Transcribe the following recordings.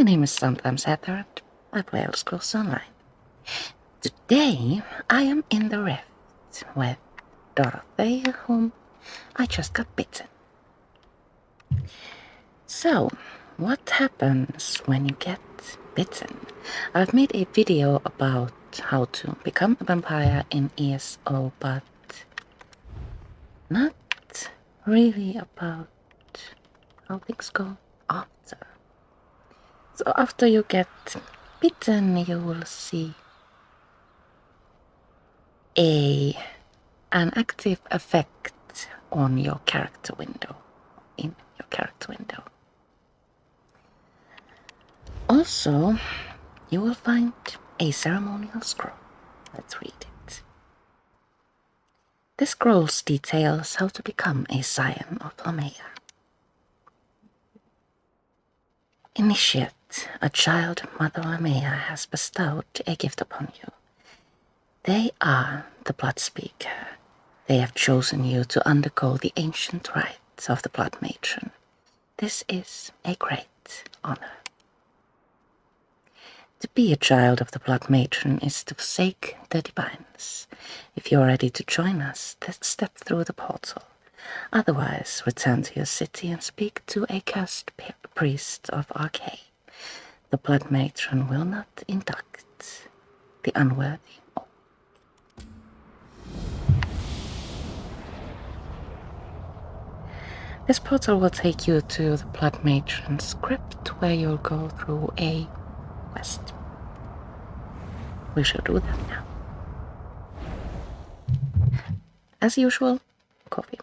My name is sometimes Heather and I play Elder Scrolls Online. Today I am in the Rift with Dorothéa, whom I just got bitten. So, what happens when you get bitten? I've made a video about how to become a vampire in ESO, but not really about how things go after. So after you get bitten, you will see an active effect on your character window, in your character window. Also, you will find a ceremonial scroll. Let's read it. This scroll details how to become a Scion of Lamea. Initiate, a child Mother Lamea has bestowed a gift upon you. They are the Blood Speaker. They have chosen you to undergo the ancient rites of the Blood Matron. This is a great honor. To be a child of the Blood Matron is to forsake the divines. If you're ready to join us, step through the portal. Otherwise, return to your city and speak to a cursed priest of Arcane. The Blood Matron will not induct the unworthy. This portal will take you to the Blood Matron's Crypt, where you'll go through a quest. We shall do that now. As usual, coffee.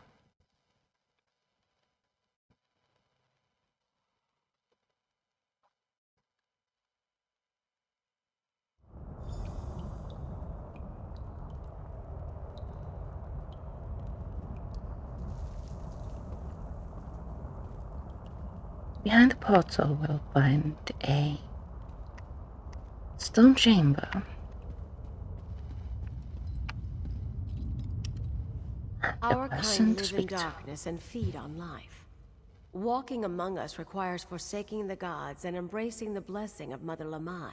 Behind the portal we'll find a stone chamber. Our kind live in darkness and feed on life. Walking among us requires forsaking the gods and embracing the blessing of Mother Lamai.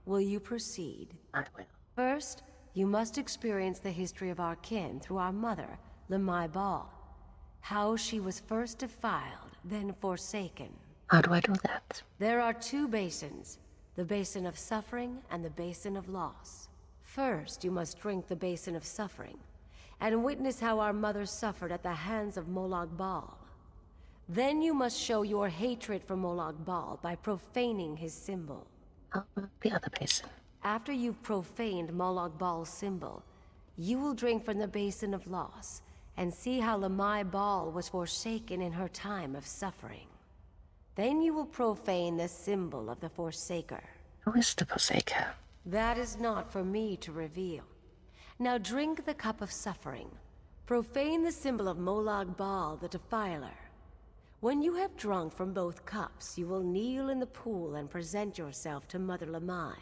Will you proceed? I will. First, you must experience the history of our kin through our mother, Lamai Ball. How she was first defiled, then forsaken. How do I do that? There are two basins, the Basin of Suffering and the Basin of Loss. First, you must drink the Basin of Suffering, and witness how our mother suffered at the hands of Molag Bal. Then you must show your hatred for Molag Bal by profaning his symbol. How about the other basin? After you've profaned Molag Bal's symbol, you will drink from the Basin of Loss and see how Lamai Bal was forsaken in her time of suffering. Then you will profane the symbol of the Forsaker. Who is the Forsaker? That is not for me to reveal. Now drink the cup of suffering. Profane the symbol of Molag Bal, the Defiler. When you have drunk from both cups, you will kneel in the pool and present yourself to Mother Lamai.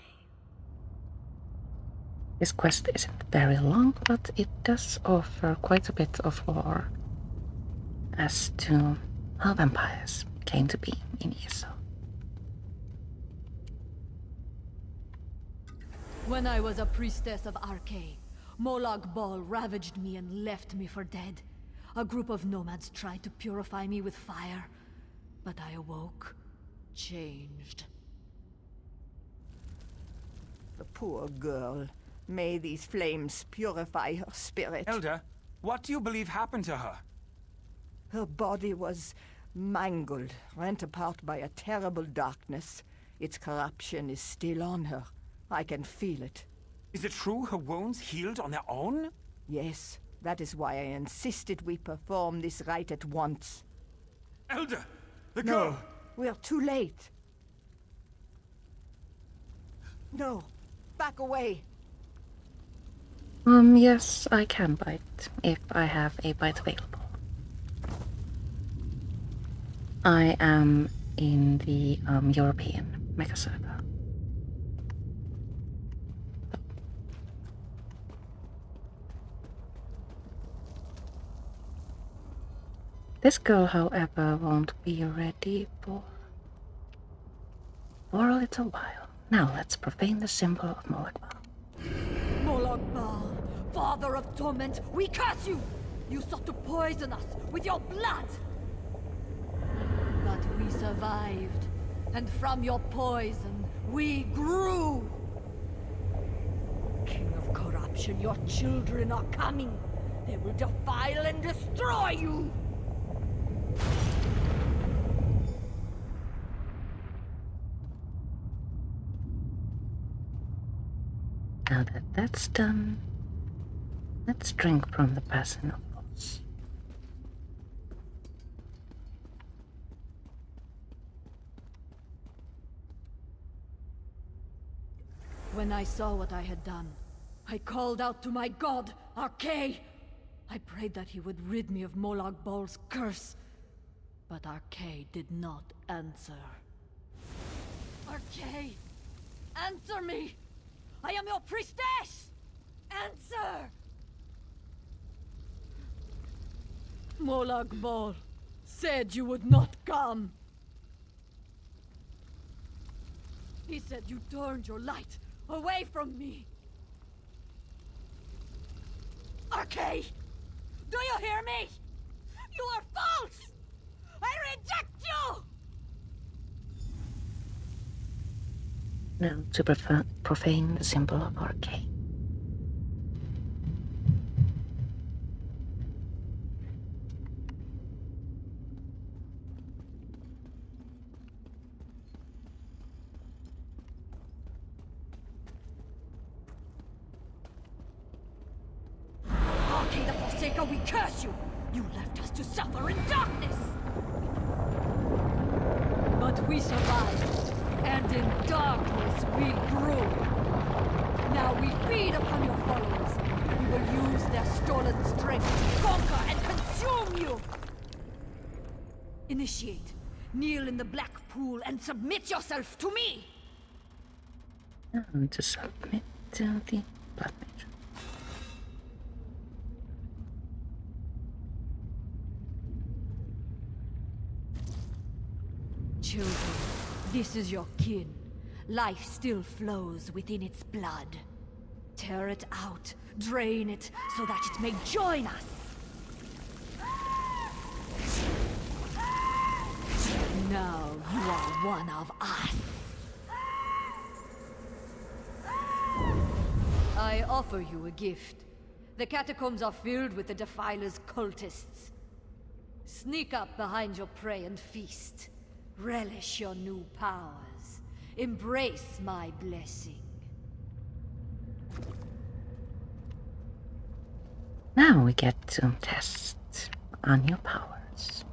This quest isn't very long, but it does offer quite a bit of lore as to how vampires came to be in ESO. When I was a priestess of Arcane, Molag Bal ravaged me and left me for dead. A group of nomads tried to purify me with fire, but I awoke, changed. The poor girl. May these flames purify her spirit. Elder, what do you believe happened to her? Her body was mangled, rent apart by a terrible darkness. Its corruption is still on her. I can feel it. Is it true her wounds healed on their own? Yes, that is why I insisted we perform this rite at once. Elder, the No, girl! we're too late. No, back away. Yes, I can bite, if I have a bite available. I am in the European Mega Server. This girl, however, won't be ready for for a little while. Now let's profane the symbol of Molag Bal. Molag Bal, father of torment, we curse you! You sought to poison us with your blood! But we survived, and from your poison, we grew! King of corruption, your children are coming! They will defile and destroy you! Now that that's done, let's drink from the Basin of Rose. When I saw what I had done, I called out to my god, Arkay! I prayed that he would rid me of Molag Bal's curse, but Arkay did not answer. Arkay! Answer me! I am your priestess! Answer! Molag Bal said you would not come. He said you turned your light away from me. Arkay! Do you hear me? You are false! I reject you! Now to profane the symbol of Arkay. Arkay the Forsaker, we curse you! You left us to suffer in darkness! But we survived, and in darkness we grew. Now we feed upon your followers. We will use their stolen strength to conquer and consume you! Initiate. Kneel in the black pool and submit yourself to me! And to submit to the blood matron. Children, this is your kin. Life still flows within its blood. Tear it out, drain it, so that it may join us. Now you are one of us. I offer you a gift. The catacombs are filled with the Defiler's cultists. Sneak up behind your prey and feast. Relish your new powers. Embrace my blessing. Now we get to test our new powers.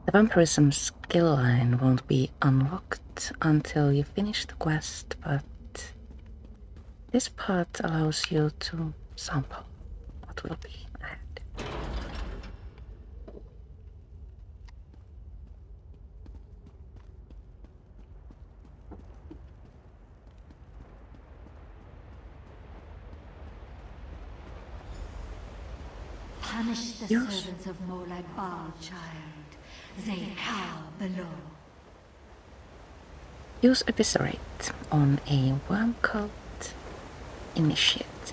The Vampirism skill line won't be unlocked until you finish the quest, but this part allows you to sample what will be ahead. Punish the Yes. servants of Molag Bal, child. They cower below. Use Eviscerate on a worm cult initiate.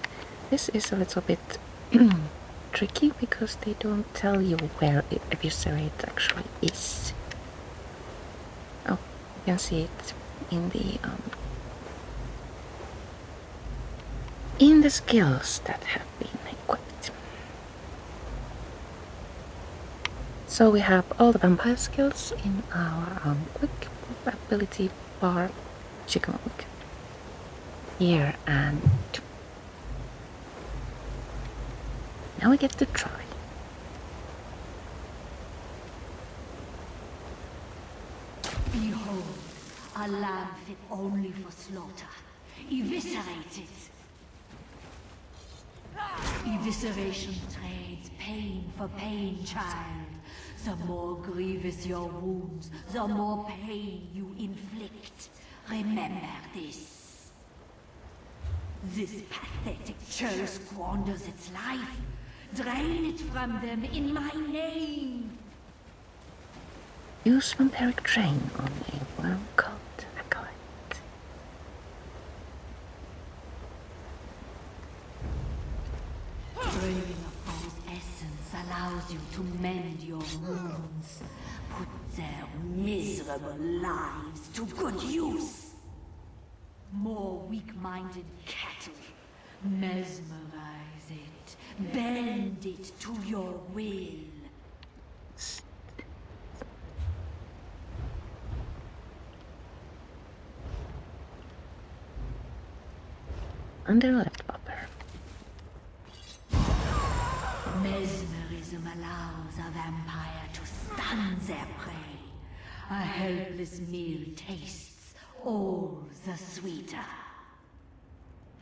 This is a little bit tricky because they don't tell you where Eviscerate actually is. Oh, you can see it in the skills that have been equipped. So we have all the vampire skills in our quick ability bar, chicken look here, and now we get to try. Behold, a lamb fit only for slaughter. Eviscerate it. Evisceration trades pain for pain, child. The more grievous your wounds, the more pain you inflict. Remember this. This pathetic churl squanders its life. Drain it from them in my name. Use vampiric drain on a worm cult Craving a foe's essence allows you to mend your wounds. Put their miserable lives to good use. More weak-minded cattle. Mesmerize it. Bend it to your will. Under left bumper. Mesmerism allows a vampire to stun their prey. A helpless meal tastes all the sweeter.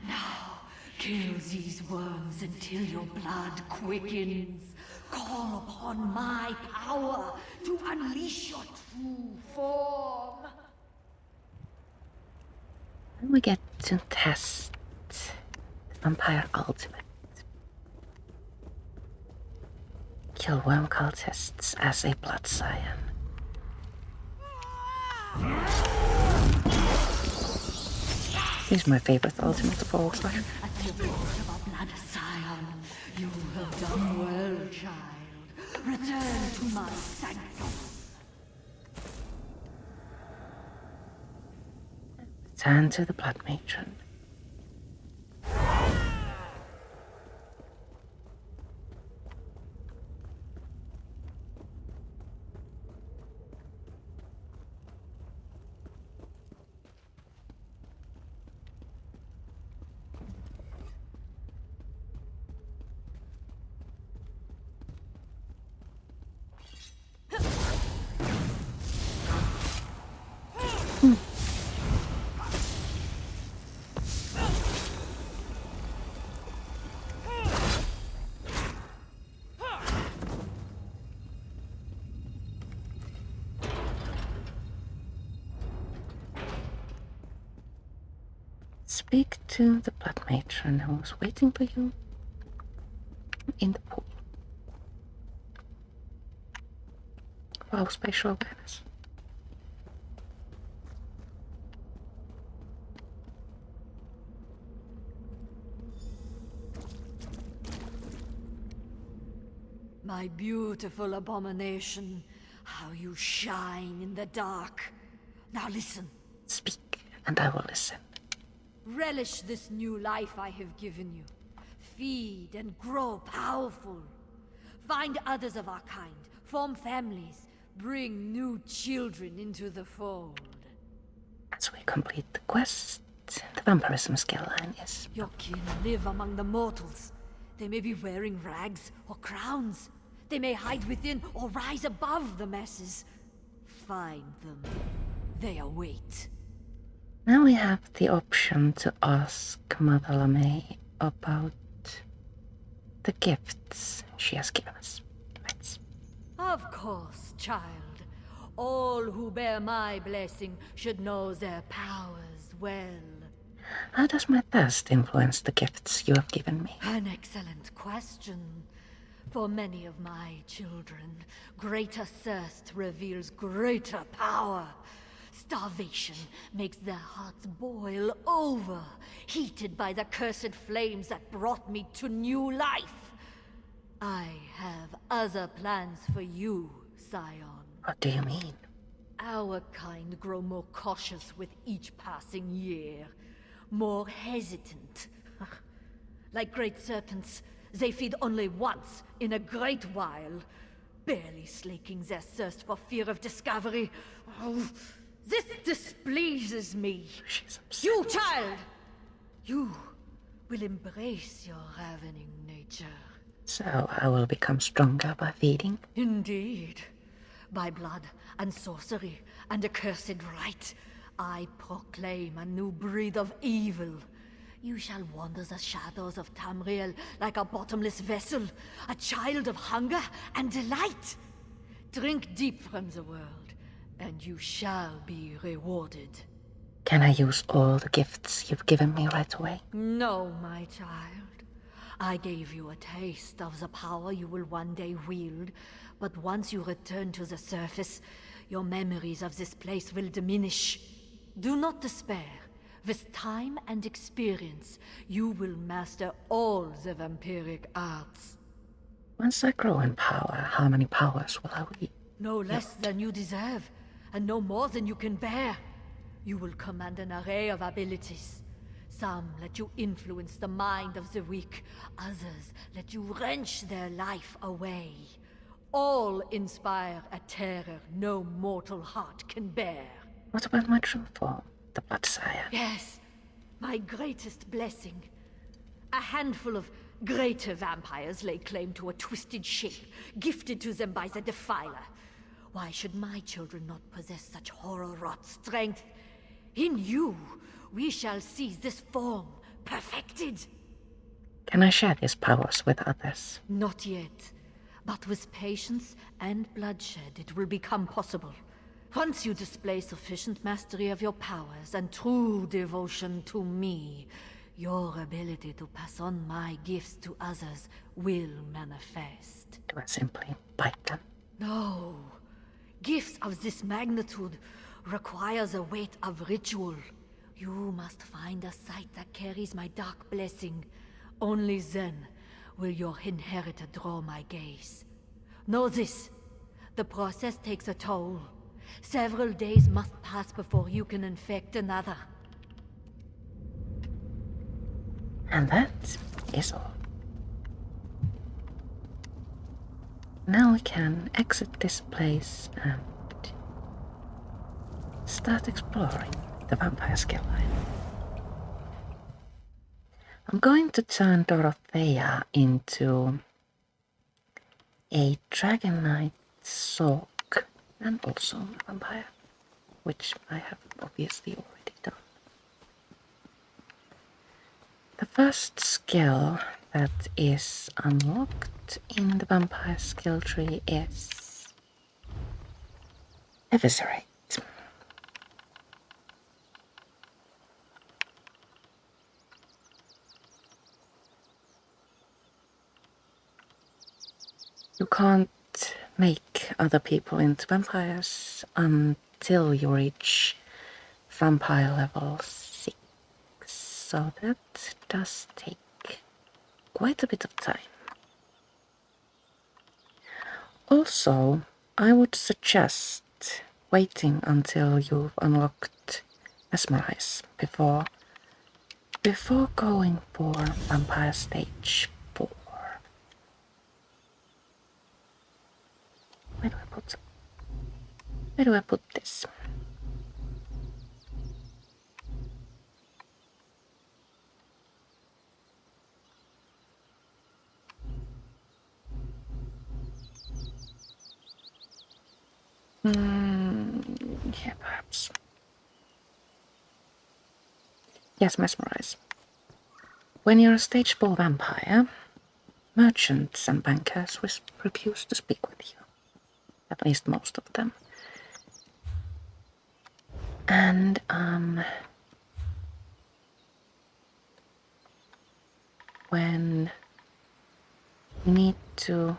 Now, kill these worms until your blood quickens. Call upon my power to unleash your true form. And we get to test the Vampire Ultimate. Kill worm cultists as a blood scion. He's my favorite ultimate of all time. At the approach of our blood, Scion, you have done well, child. Return to my sanctum. Return to the Blood Matron. Speak to the Blood Matron who's waiting for you in the pool. Wow, spatial awareness. My beautiful abomination, how you shine in the dark. Now listen. Speak, and I will listen. Relish this new life I have given you. Feed and grow powerful. Find others of our kind, form families, bring new children into the fold. As we complete the quest, the Vampirism skill line is... Your kin live among the mortals. They may be wearing rags or crowns. They may hide within or rise above the masses. Find them. They await. Now we have the option to ask Mother LeMay about the gifts she has given us. Let's... Of course, child. All who bear my blessing should know their powers well. How does my thirst influence the gifts you have given me? An excellent question. For many of my children, greater thirst reveals greater power. Starvation makes their hearts boil over, heated by the cursed flames that brought me to new life. I have other plans for you, Scion. What do you mean? Our kind grow more cautious with each passing year, more hesitant. Like great serpents, they feed only once in a great while, barely slaking their thirst for fear of discovery. Oh, this displeases me. She's upset. You, child! You will embrace your ravening nature. So I will become stronger by feeding? Indeed. By blood and sorcery and accursed right, I proclaim a new breed of evil. You shall wander the shadows of Tamriel like a bottomless vessel, a child of hunger and delight. Drink deep from the world, and you shall be rewarded. Can I use all the gifts you've given me right away? No, my child. I gave you a taste of the power you will one day wield, but once you return to the surface, your memories of this place will diminish. Do not despair. With time and experience, you will master all the vampiric arts. Once I grow in power, how many powers will I wield? No less than you deserve, and no more than you can bear. You will command an array of abilities. Some let you influence the mind of the weak, others let you wrench their life away. All inspire a terror no mortal heart can bear. What about my true form, the Blood Scion? Yes, my greatest blessing. A handful of greater vampires lay claim to a twisted shape, gifted to them by the Defiler. Why should my children not possess such horror-wrought strength? In you, we shall see this form perfected. Can I share these powers with others? Not yet, but with patience and bloodshed it will become possible. Once you display sufficient mastery of your powers and true devotion to me, your ability to pass on my gifts to others will manifest. Do I simply bite them? No. Gifts of this magnitude requires a weight of ritual. You must find a site that carries my dark blessing. Only then will your inheritor draw my gaze. Know this. The process takes a toll. Several days must pass before you can infect another. And that is all. Now we can exit this place and start exploring the vampire skill line. I'm going to turn Dorothéa into a Dragonknight Sorc and also a vampire, which I have obviously already done. The first skill that is unlocked in the vampire skill tree is Eviscerate. You can't make other people into vampires until you reach vampire level 6, so that does take quite a bit of time. Also, I would suggest waiting until you've unlocked Mesmerize before going for Vampire Stage 4. Where do I put this? Yeah, perhaps. Yes, Mesmerize. When you're a stage 4 vampire, merchants and bankers refuse to speak with you. At least most of them. And, when you need to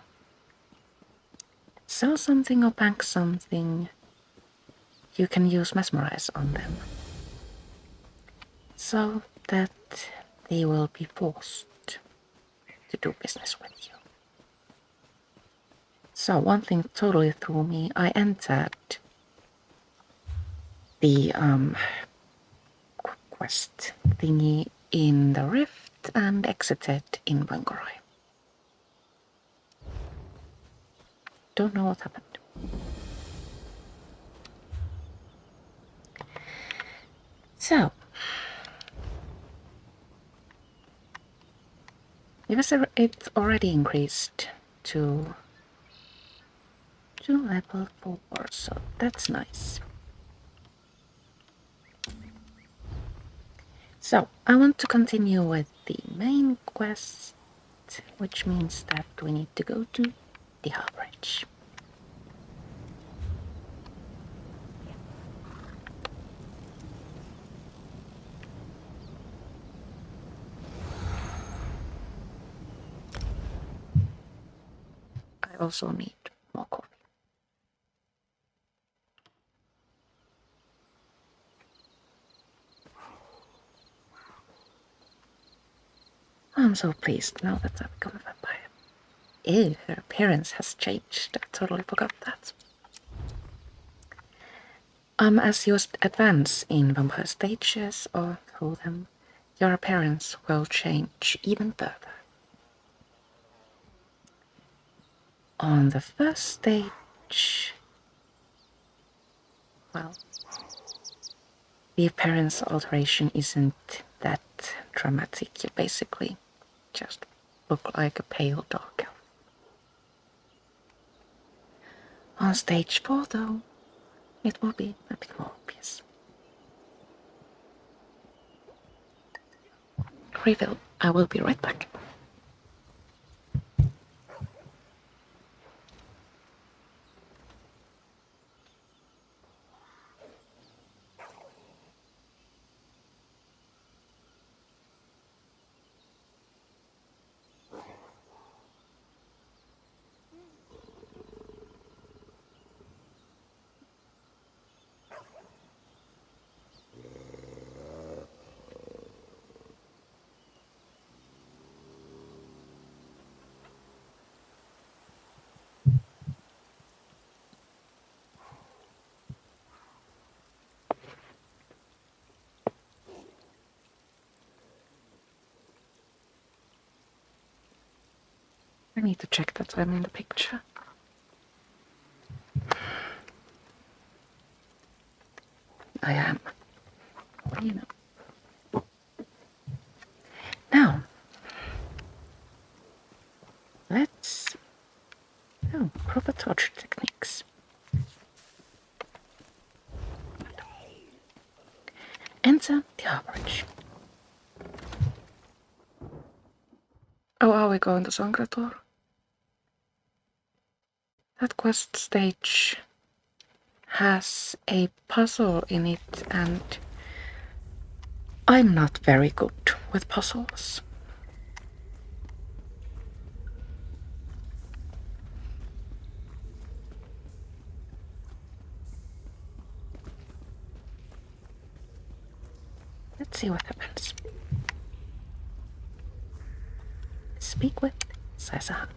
sell something or bank something, you can use Mesmerize on them, so that they will be forced to do business with you. So one thing totally threw me. I entered the quest thingy in the Rift and exited in Bangorai. Don't know what happened. So, it already increased to level 4, so that's nice. So, I want to continue with the main quest, which means that we need to go to the Harborage. I also need more coffee. I'm so pleased now that I've become a vampire. Ew, her appearance has changed. I totally forgot that. As you advance in vampire stages or through them, your appearance will change even further. On the first stage, well, the appearance alteration isn't that dramatic. You basically just look like a pale dark elf. On stage 4, though, it will be a bit more obvious. Reveal. I will be right back. I need to check that I'm in the picture. I am. What do you know? Now, let's... Oh, proper torture techniques. Enter the harborage. Oh, are we going to Sancre Tor? That quest stage has a puzzle in it, and I'm not very good with puzzles. Let's see what happens. Speak with Scion.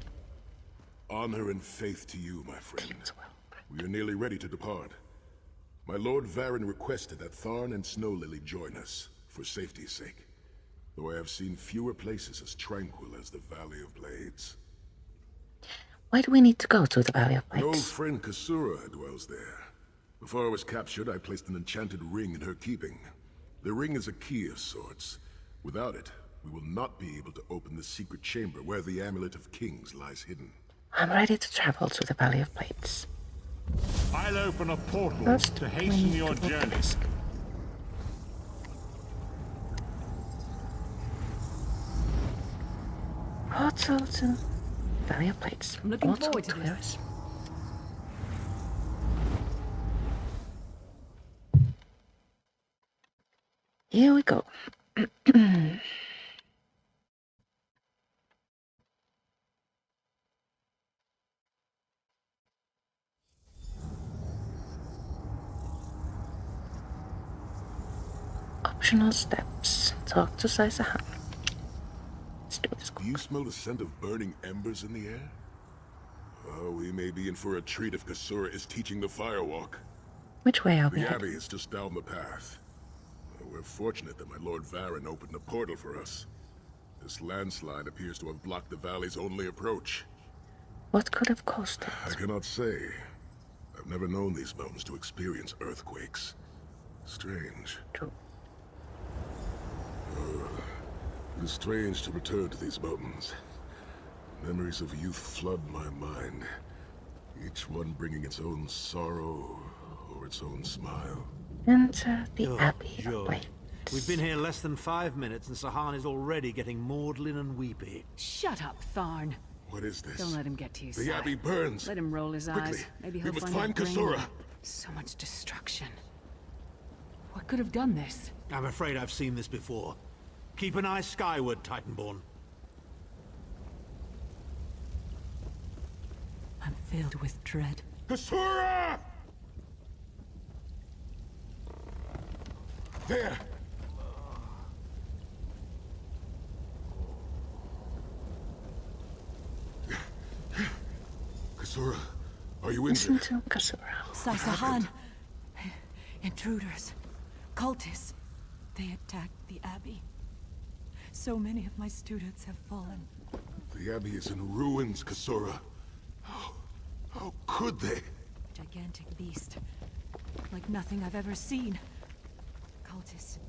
Honor and faith to you, my friend. We are nearly ready to depart. My Lord Varen requested that Tharn and Snow Lily join us, for safety's sake. Though I have seen fewer places as tranquil as the Valley of Blades. Why do we need to go to the Valley of An old Blades? friend Kasura dwells there. Before I was captured, I placed an enchanted ring in her keeping. The ring is a key of sorts. Without it, we will not be able to open the secret chamber where the Amulet of Kings lies hidden. I'm ready to travel to the Valley of Blades. I'll open a portal First, to we hasten need your to journey. focus. Portal to Valley of Blades. I'm looking Portal forward to this. clears. Here we go. Optional steps. Talk to Scion. Let's do this Do quick. you smell the scent of burning embers in the air? Oh, we may be in for a treat if Kasura is teaching the firewalk. Which way are we The heading? Abbey is just down the path. We're fortunate that my Lord Varen opened a portal for us. This landslide appears to have blocked the valley's only approach. What could have caused I it? cannot say. I've never known these mountains to experience earthquakes. Strange. True. It is strange to return to these mountains. Memories of youth flood my mind, each one bringing its own sorrow or its own smile. Enter the Oh, Abbey of joy. Blades. We've been here less than 5 minutes and Sahan is already getting maudlin and weepy. Shut up, Tharn. What is this? Don't let him get to you, The Si. Abbey burns. Let him roll his Quickly, eyes. Maybe we he'll must find find a brain. Kasura. So much destruction. What could have done this? I'm afraid I've seen this before. Keep an eye skyward, Titanborn. I'm filled with dread. Kasura! There! Kasura, are you Listen injured? to Kasura. Sahan. Intruders. Cultists. They attacked the Abbey. So many of my students have fallen. The Abbey is in ruins, Kasura. How could they? Gigantic beast. Like nothing I've ever seen. Cultists.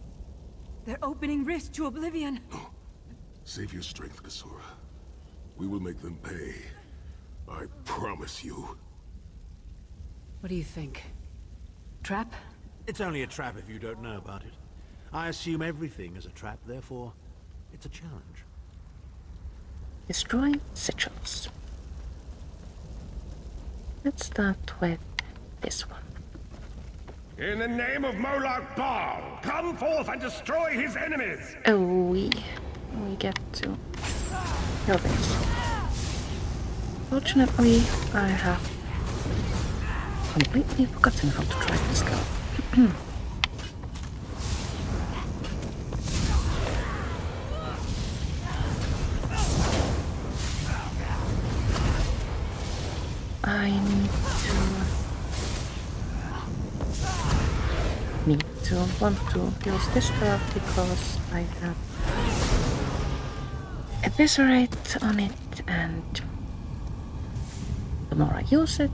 They're opening rifts to oblivion. Save your strength, Kasura. We will make them pay. I promise you. What do you think? Trap? It's only a trap if you don't know about it. I assume everything is a trap, therefore, it's a challenge. Destroy sigils. Let's start with this one. In the name of Molag Bal, come forth and destroy his enemies! Oh, we get to kill this. Fortunately, I have completely forgotten how to try this gun. I want to use this stuff because I have Eviscerate on it, and the more I use it,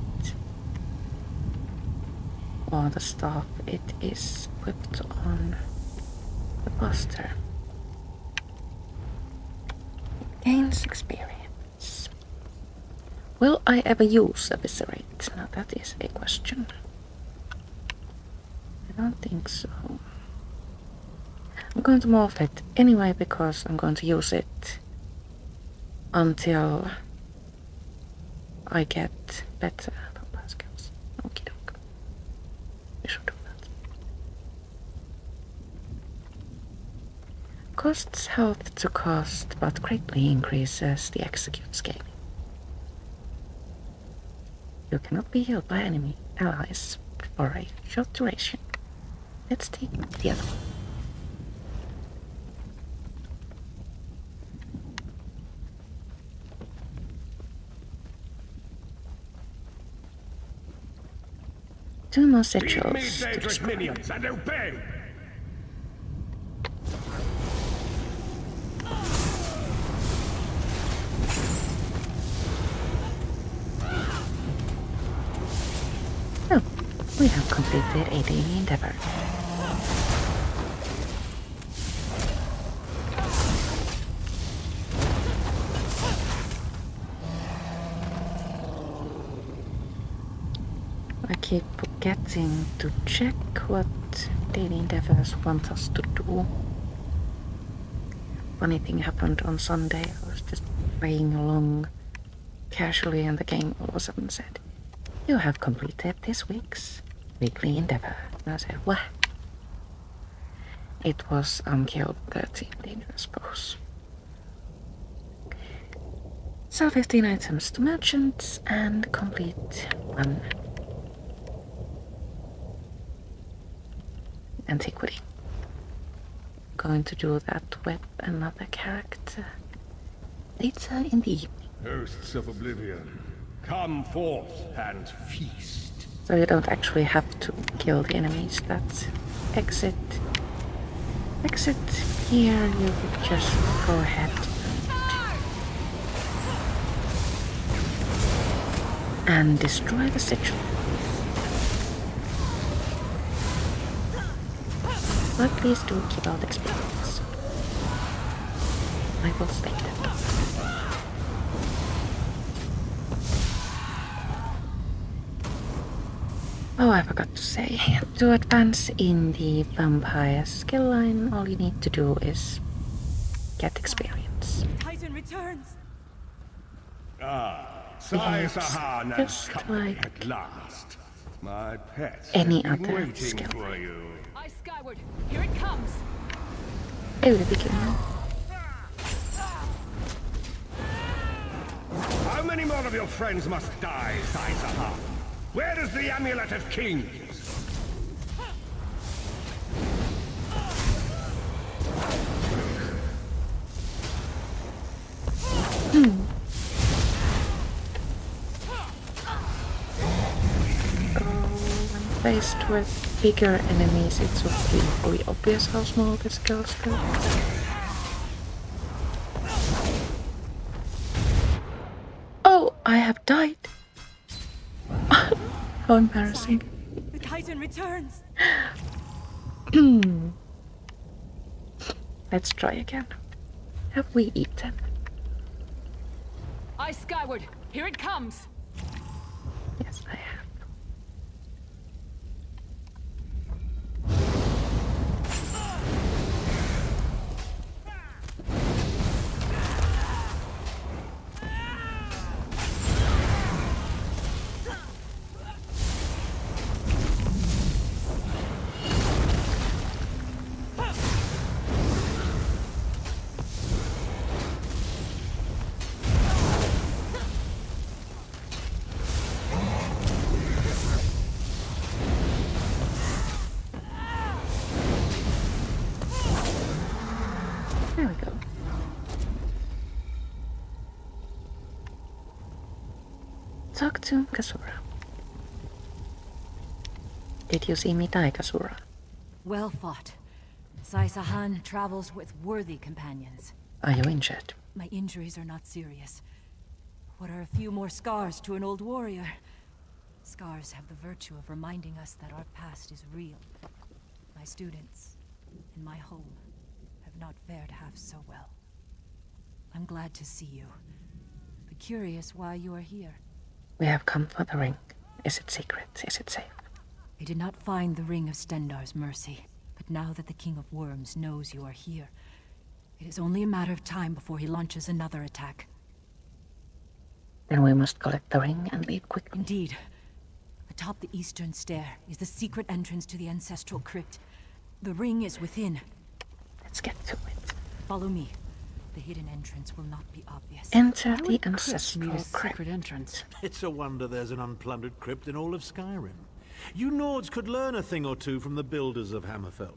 or the stuff it is equipped on, the faster it gains experience. Will I ever use Eviscerate? Now that is a question. I don't think so. I'm going to morph it anyway because I'm going to use it until I get better vampire skills. Okie doke. We should do that. Costs health to cost, but greatly increases the execute scaling. You cannot be healed by enemy allies for a short duration. Let's take the other one. Two more sigils to destroy. Minions and obey! Oh, we have completed a daily endeavor. I keep forgetting to check what daily endeavors want us to do. Funny thing happened on Sunday. I was just playing along casually and the game all of a sudden said, "You have completed this week's weekly endeavor." And I said, "What?" It was kill 13 dangerous foes. Sell 15 items to merchants and complete one antiquity. Going to do that with another character later in the evening. Hosts of Oblivion, come forth and feast. So you don't actually have to kill the enemies that exit here. You could just go ahead and destroy the sigil. But please do keep out experience. I will state that. Oh, I forgot to say, to advance in the vampire skill line, all you need to do is get experience. Titan returns. Sahan and Just company like at last. My pet any has been other waiting skill. for you. Eye skyward. Here it comes. Oh, the beginning. How many more of your friends must die, Sahan? Where is the Amulet of Kings? faced with bigger enemies, it's really obvious how small this girl still is. Oh, I have died. How embarrassing. The Titan returns! Let's try again. Have we eaten? Eye skyward! Here it comes! Yes, I have. There we go. Talk to Kasura. Did you see me die, Kasura? Well fought. Sai-Sahan travels with worthy companions. Are you injured? My injuries are not serious. What are a few more scars to an old warrior? Scars have the virtue of reminding us that our past is real. My students, and my home, have not fared half so well. I'm glad to see you, but curious why you are here. We have come for the ring. Is it secret? Is it safe? I did not find the Ring of Stendarr's mercy, but now that the King of Worms knows you are here, it is only a matter of time before he launches another attack. Then we must collect the ring and leave quickly. Indeed. Atop the eastern stair is the secret entrance to the Ancestral Crypt. The ring is within. Let's get to it. Follow me. The hidden entrance will not be obvious. Enter the Ancestral Crypt. Secret entrance. It's a wonder there's an unplundered crypt in all of Skyrim. You Nords could learn a thing or two from the builders of Hammerfell.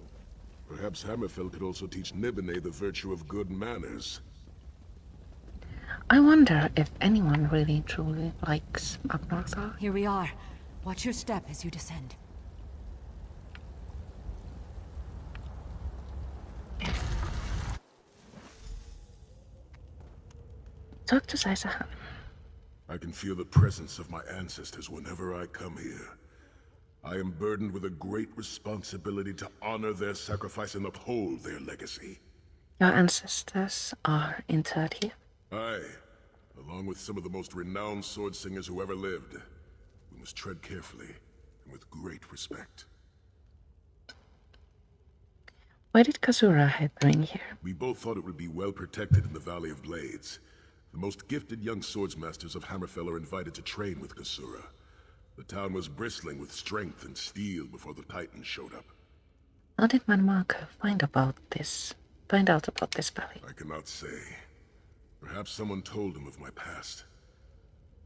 Perhaps Hammerfell could also teach Nibene the virtue of good manners. I wonder if anyone really truly likes Abnorthal. Here we are. Watch your step as you descend. Talk to Sai-Sahan. I can feel the presence of my ancestors whenever I come here. I am burdened with a great responsibility to honor their sacrifice and uphold their legacy. Your ancestors are interred here? Aye, along with some of the most renowned sword singers who ever lived. We must tread carefully and with great respect. Why did Kasura hide the ring here? We both thought it would be well protected in the Valley of Blades. The most gifted young swordsmasters of Hammerfell are invited to train with Kasura. The town was bristling with strength and steel before the Titans showed up. How did Manmarco find out about this valley? I cannot say. Perhaps someone told him of my past.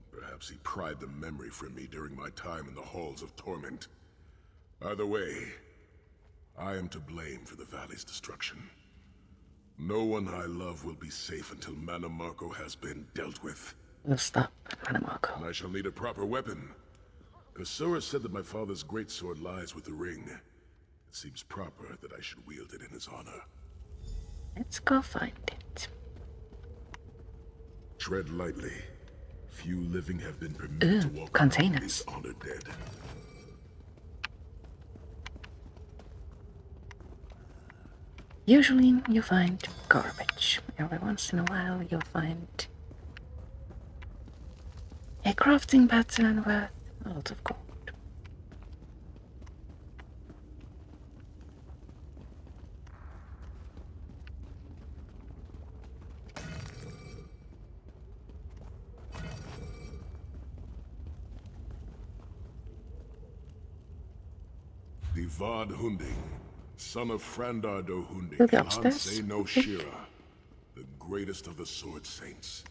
Perhaps he pried the memory from me during my time in the Halls of Torment. Either way, I am to blame for the valley's destruction. No one I love will be safe until Manmarco has been dealt with. We'll stop Manmarco. And I shall need a proper weapon. Kasura said that my father's greatsword lies with the ring. It seems proper that I should wield it in his honor. Let's go find it. Tread lightly. Few living have been permitted to walk containers. among these honored dead. Usually you find garbage. Every once in a while you'll find a crafting pattern worth a lot of gold. The Vad Hunding, son of Frandardo Hunding, We'll be and upstairs. Hanse no Shira, the greatest of the sword saints.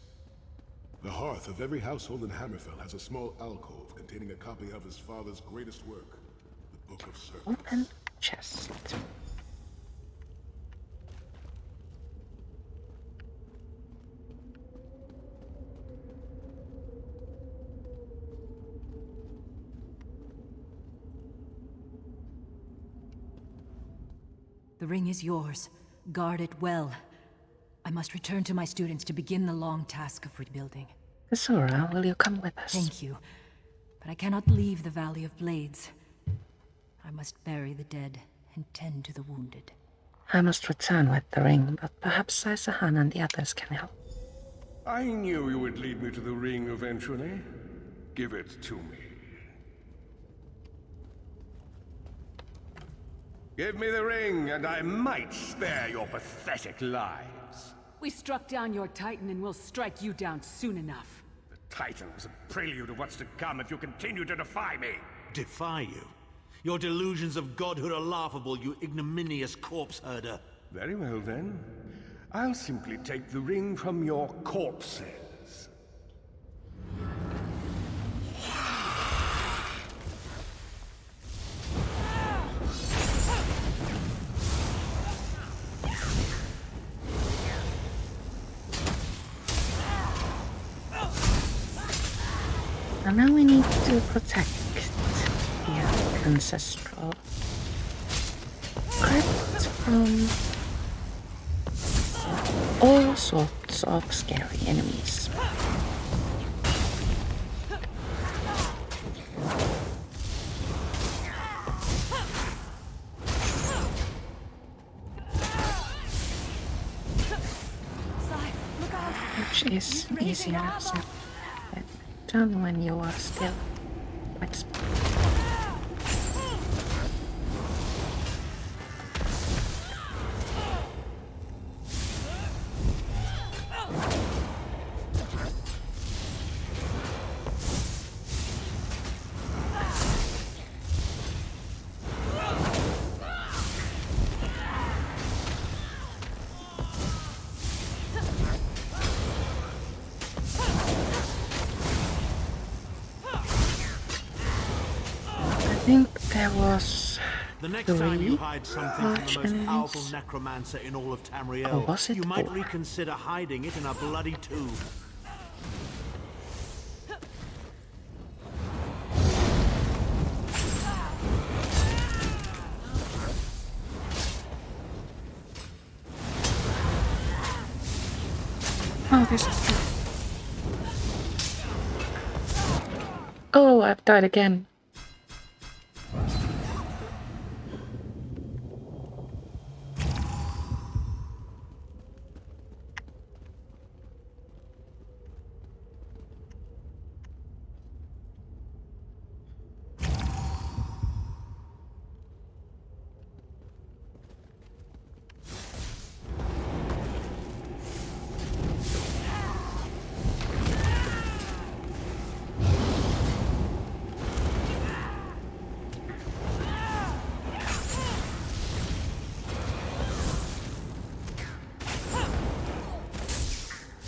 The hearth of every household in Hammerfell has a small alcove containing a copy of his father's greatest work, the Book of Serpents. Open chest. The ring is yours. Guard it well. I must return to my students to begin the long task of rebuilding. Azura, will you come with us? Thank you. But I cannot leave the Valley of Blades. I must bury the dead and tend to the wounded. I must return with the ring, but perhaps Saisahan and the others can help. I knew you would lead me to the ring eventually. Give it to me. Give me the ring, and I might spare your pathetic lives. We struck down your Titan and we'll strike you down soon enough. The Titan was a prelude of what's to come if you continue to defy me. Defy you? Your delusions of godhood are laughable, you ignominious corpse herder. Very well then. I'll simply take the ring from your corpses. And now we need to protect the Ancestral Crypt from all sorts of scary enemies. Which is easier said than done when you are still quite small. I think there was The next time you hide something from large the most powerful enemies. necromancer in all of Tamriel, Or was it you might 4? reconsider hiding it in a bloody tomb. Oh, this is good. Oh, I've died again.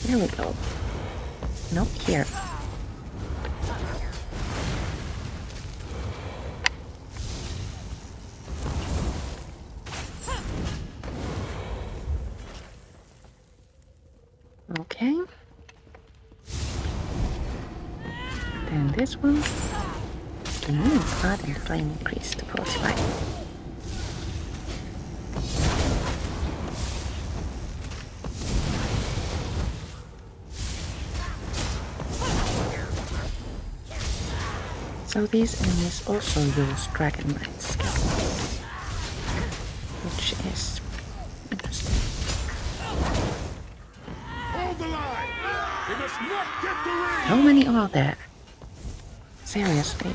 There we go. Nope, here. Okay. Then this one. The moon blood and flame increase the pulse life. So these enemies also use Dragonknight skills, which is interesting. Hold the line! We must not get the ring! How many are there? Seriously.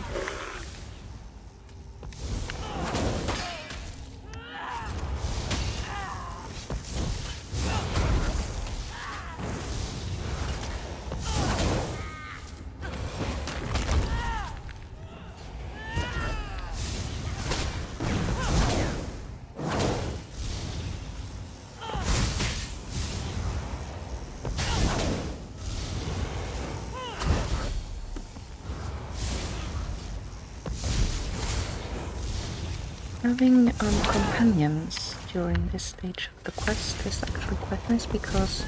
Having companions during this stage of the quest is actually quite nice because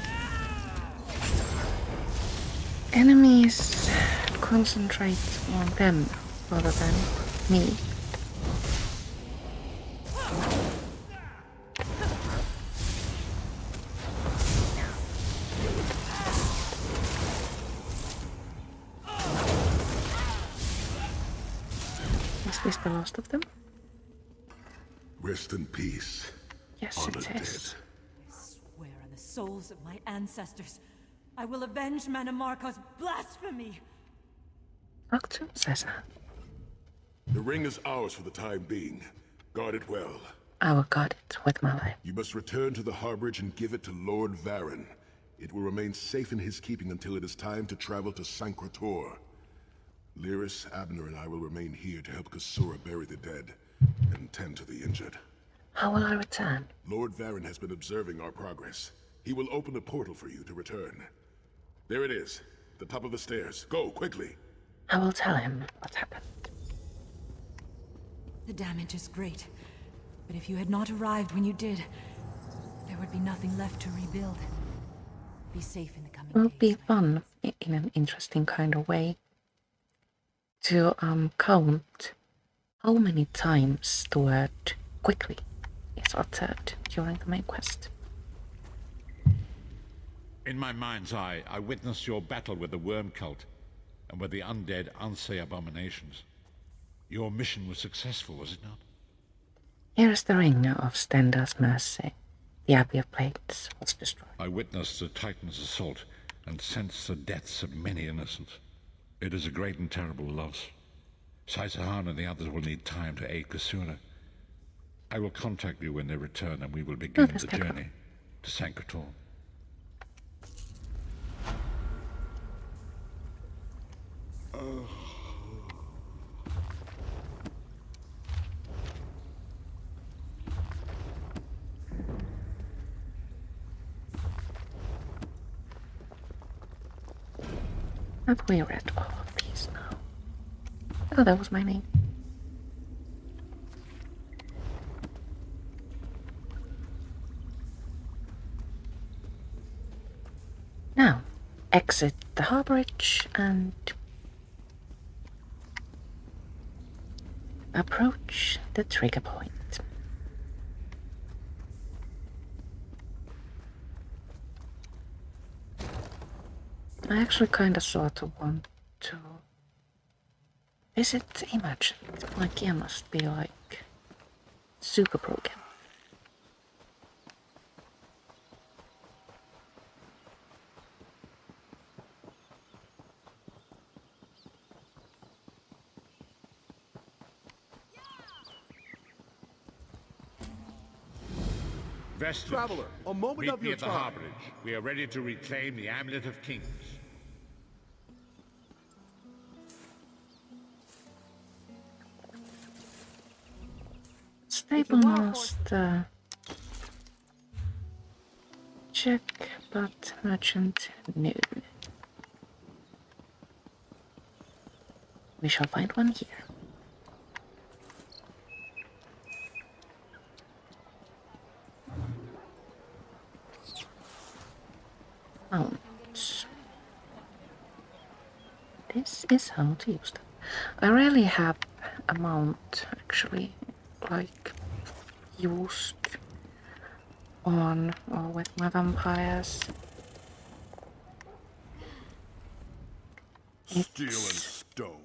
enemies concentrate on them rather than me. Is this the last of them? Rest in peace. Yes, Honor it is. I swear on the souls of my ancestors, I will avenge Manamarco's blasphemy! Doctor says that. The ring is ours for the time being. Guard it well. I will guard it with my life. You must return to the harborage and give it to Lord Varen. It will remain safe in his keeping until it is time to travel to Sancre Tor. Lyris, Abner, and I will remain here to help Kasura bury the dead and tend to the injured. How will I return? Lord Varen has been observing our progress. He will open a portal for you to return. There it is, the top of the stairs. Go, quickly. I will tell him what happened. The damage is great, but if you had not arrived when you did, there would be nothing left to rebuild. Be safe in the coming It will days. be fun, in an interesting kind of way, to count how many times the word quickly is uttered during the main quest. In my mind's eye, I witnessed your battle with the worm cult and with the undead Unsay abominations. Your mission was successful, was it not? Here is the ring of Stendar's mercy. The Abbey of Plates was destroyed. I witnessed the Titan's assault and sensed the deaths of many innocents. It is a great and terrible loss. Saisahan and the others will need time to aid Kasura. I will contact you when they return and we will begin the journey to Sancre Tor. Have we read all of these now? Oh, that was my name. Now, exit the harborage and approach the trigger point. I actually kind of sort of want to visit Imagine. My gear must be like super broken. Vestige, Traveler, a moment meet of me your at the time. harborage. We are ready to reclaim the Amulet of Kings. Stable master. Check, but merchant noon. We shall find one here. Mounts. This is how to use them. I rarely have a mount actually like used on or with my vampires. Steel and stone.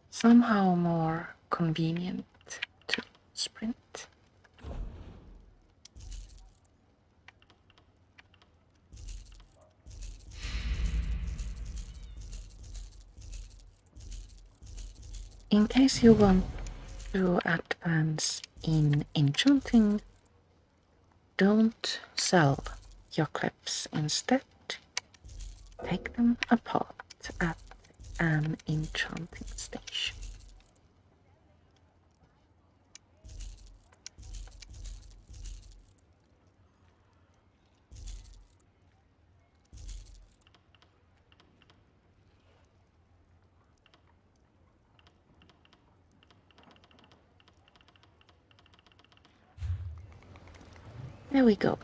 Somehow more convenient to sprint. In case you want to advance in enchanting, don't sell your clips. Instead, take them apart at an enchanting station. There we go.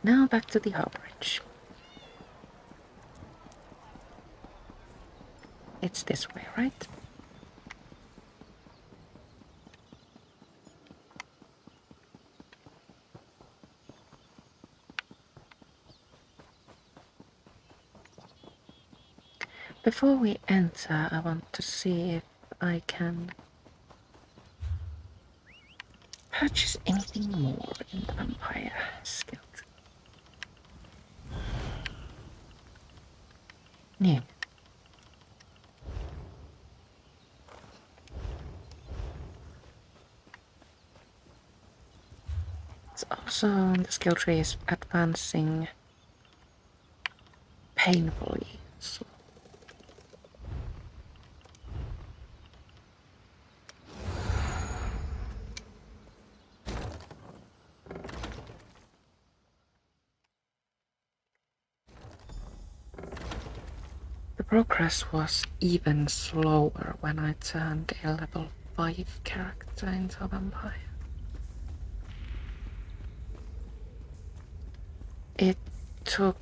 Now back to the harborage. It's this way, right? Before we enter, I want to see if I can purchase anything more in the vampire skill tree. Yeah. It's also the skill tree is advancing painfully. So the progress was even slower when I turned a level 5 character into a vampire. It took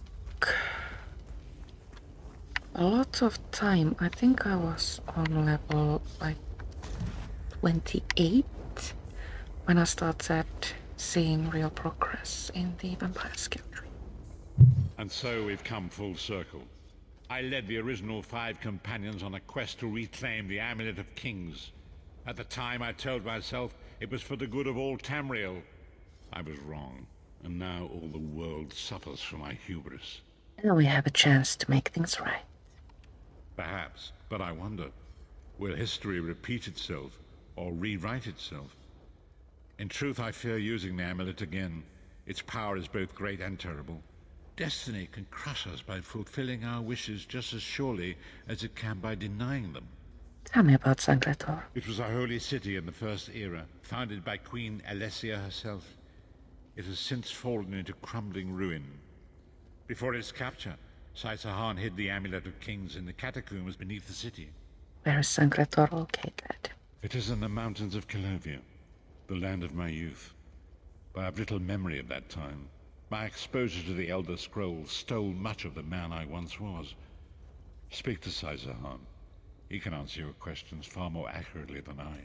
a lot of time. I think I was on level like 28 when I started seeing real progress in the vampire skill tree. And so we've come full circle. I led the original 5 companions on a quest to reclaim the Amulet of Kings. At the time I told myself it was for the good of all Tamriel. I was wrong, and now all the world suffers from my hubris. Now we have a chance to make things right. Perhaps, but I wonder, will history repeat itself or rewrite itself? In truth, I fear using the amulet again. Its power is both great and terrible. Destiny can crush us by fulfilling our wishes just as surely as it can by denying them. Tell me about Sancre Tor. It was a holy city in the First Era, founded by Queen Alessia herself. It has since fallen into crumbling ruin. Before its capture, Scion hid the Amulet of Kings in the Catacombs beneath the city. Where is Sancre Tor located? It is in the mountains of Calovia, the land of my youth. But I have little memory of that time. My exposure to the Elder Scrolls stole much of the man I once was. Speak to Scion. He can answer your questions far more accurately than I.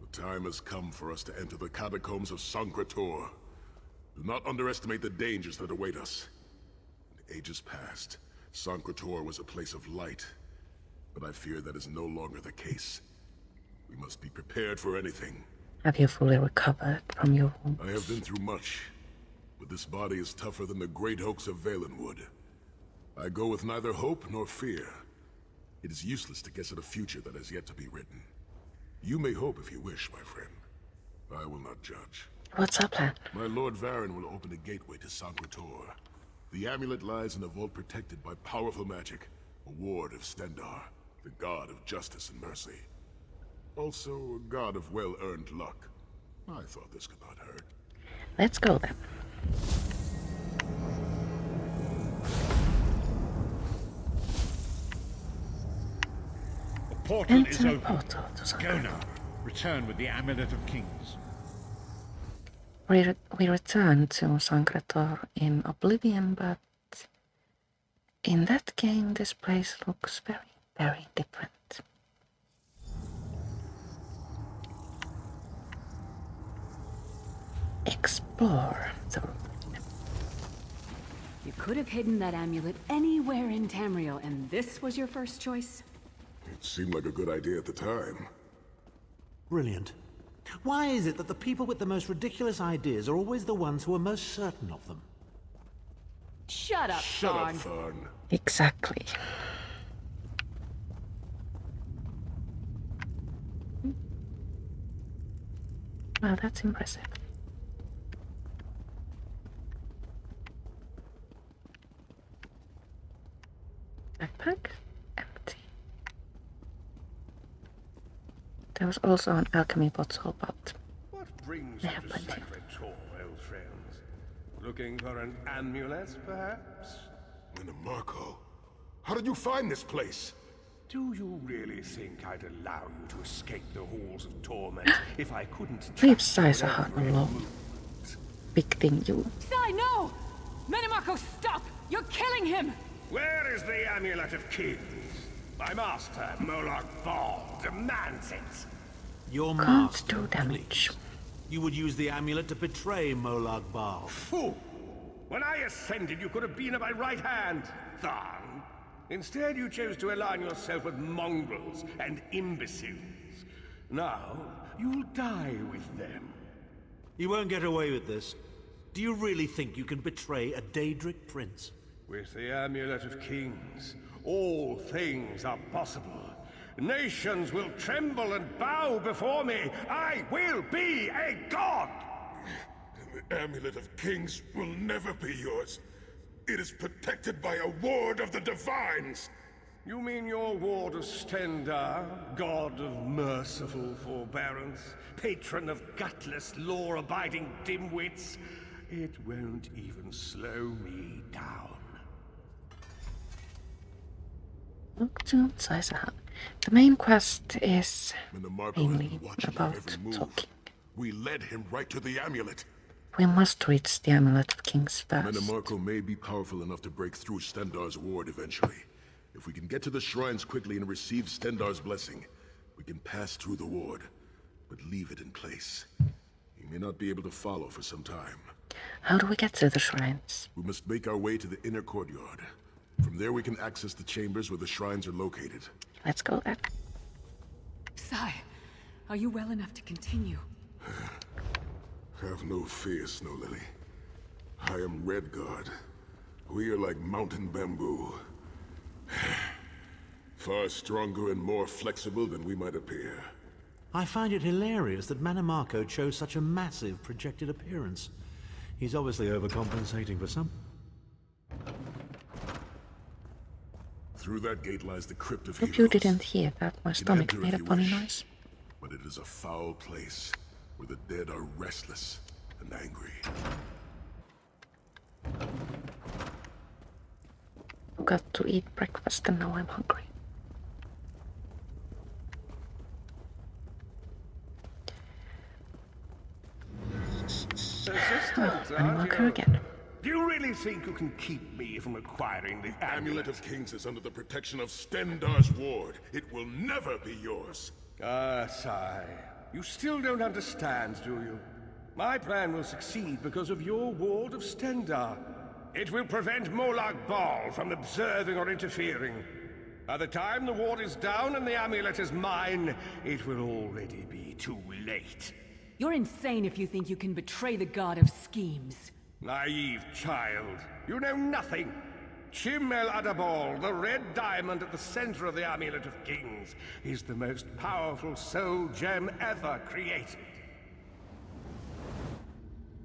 The time has come for us to enter the Catacombs of Sangratore. Do not underestimate the dangers that await us. In ages past, Sangratore was a place of light, but I fear that is no longer the case. We must be prepared for anything. Have you fully recovered from your wounds? I have been through much, but this body is tougher than the great oaks of Valenwood. I go with neither hope nor fear. It is useless to guess at a future that has yet to be written. You may hope if you wish, my friend. I will not judge. What's our plan? My Lord Varen will open a gateway to Sancre Tor. The amulet lies in a vault protected by powerful magic, a ward of Stendarr, the god of justice and mercy. Also, a god of well-earned luck. I thought this could not hurt. Let's go then. The portal is Enter a open. portal to Sancre Go Tor. now. Return with the Amulet of Kings. We return to Sancre Tor in Oblivion, but in that game this place looks very, very different. Explore the room. You could have hidden that amulet anywhere in Tamriel, and this was your first choice? It seemed like a good idea at the time. Brilliant. Why is it that the people with the most ridiculous ideas are always the ones who are most certain of them? Shut up, Shut Thorn. up, Thorn. Exactly. Well, that's impressive. Backpack? Empty. There was also an alchemy bottle, but What brings I you have to plenty. Sancre Tor, old friends? Looking for an amulet, perhaps? Linda Marco, how did you find this place? Do you really think I'd allow you to escape the halls of torment if I couldn't leave track Scion whatever alone. moved? Big thing you. Sai, no! Menimarco, stop! You're killing him! Where is the Amulet of Kings? My master, Molag Bal, demands it. Your Can't master, do damage. please. You would use the amulet to betray Molag Bal. Fool! When I ascended, you could have been at my right hand, Tharn. Instead, you chose to align yourself with mongrels and imbeciles. Now, you'll die with them. You won't get away with this. Do you really think you can betray a Daedric prince? With the Amulet of Kings, all things are possible. Nations will tremble and bow before me. I will be a god! The Amulet of Kings will never be yours. It is protected by a ward of the Divines. You mean your ward of Stendarr, god of merciful forbearance, patron of gutless, law-abiding dimwits? It won't even slow me down. Look to Caesar. The main quest is mainly watching about every move. talking. We led him right to the amulet. We must reach the Amulet of Kings first. Metamarco may be powerful enough to break through Stendarr's ward eventually. If we can get to the shrines quickly and receive Stendarr's blessing, we can pass through the ward, but leave it in place. He may not be able to follow for some time. How do we get to the shrines? We must make our way to the inner courtyard. From there we can access the chambers where the shrines are located. Let's go there. Sai, are you well enough to continue? Have no fear, Snow Lily. I am Redguard. We are like mountain bamboo. Far stronger and more flexible than we might appear. I find it hilarious that Metamarco chose such a massive projected appearance. He's obviously overcompensating for some. Through that gate lies the Crypt of Hope Heroes. you didn't hear that. My You can stomach enter made if a you funny wish, noise. But it is a foul place, where the dead are restless and angry. Got to eat breakfast and now I'm hungry. Animalker again. Do you really think you can keep me from acquiring the Amulet of Kings is under the protection of Stendarr's ward. It will never be yours. Ah, Sai. You still don't understand, do you? My plan will succeed because of your ward of Stendarr. It will prevent Molag Bal from observing or interfering. By the time the ward is down and the amulet is mine, it will already be too late. You're insane if you think you can betray the god of schemes. Naive child. You know nothing. Chim El Adabal, the red diamond at the center of the Amulet of Kings, is the most powerful soul gem ever created.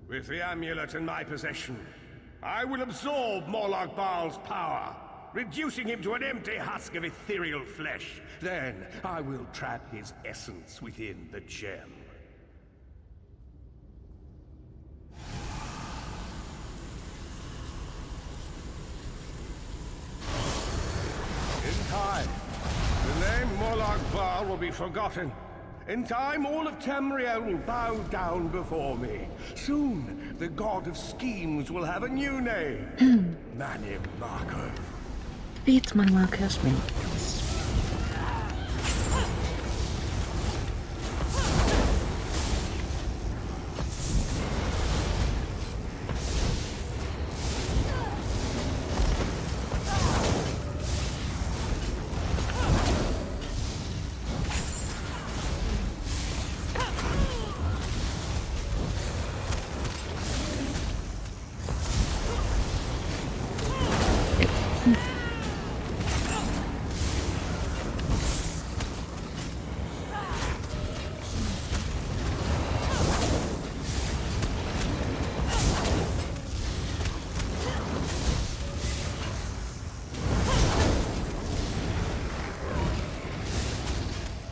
With the amulet in my possession, I will absorb Molag Bal's power, reducing him to an empty husk of ethereal flesh. Then I will trap his essence within the gem. In time, the name Molag Bal will be forgotten. In time, all of Tamriel will bow down before me. Soon, the god of schemes will have a new name. Metamarco. Beat Metamarco's minions.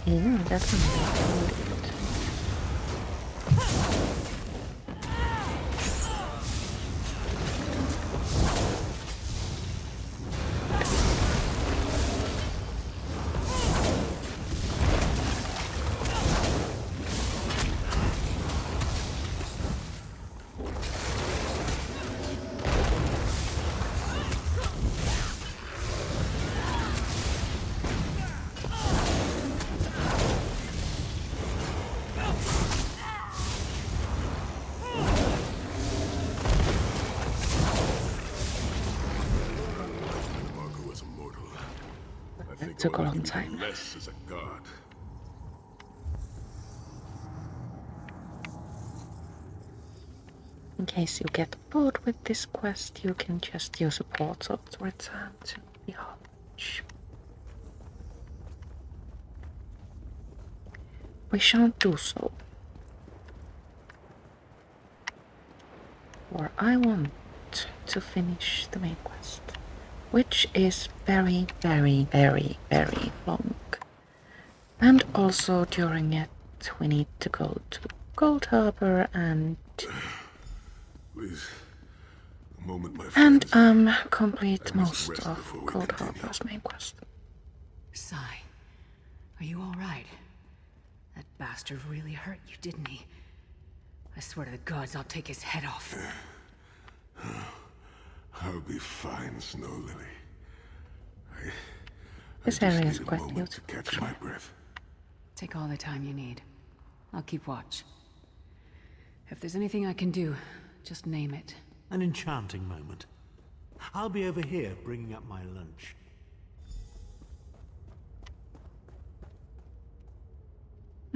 Yeah, that's amazing. took a long time. Less as a god. In case you get bored with this quest, you can just use a portal to return to the Hodge. We shan't do so. For I want to finish the main quest, which is very, very, very, very long. And also during it, we need to go to Gold Harbor and... Please, a moment, my friend. And, complete most of Gold Harbor's main quest. Sai, are you alright? That bastard really hurt you, didn't he? I swear to the gods I'll take his head off. I'll be fine, Snow Lily. This area is quite beautiful. To catch my breath. Take all the time you need. I'll keep watch. If there's anything I can do, just name it. An enchanting moment. I'll be over here bringing up my lunch.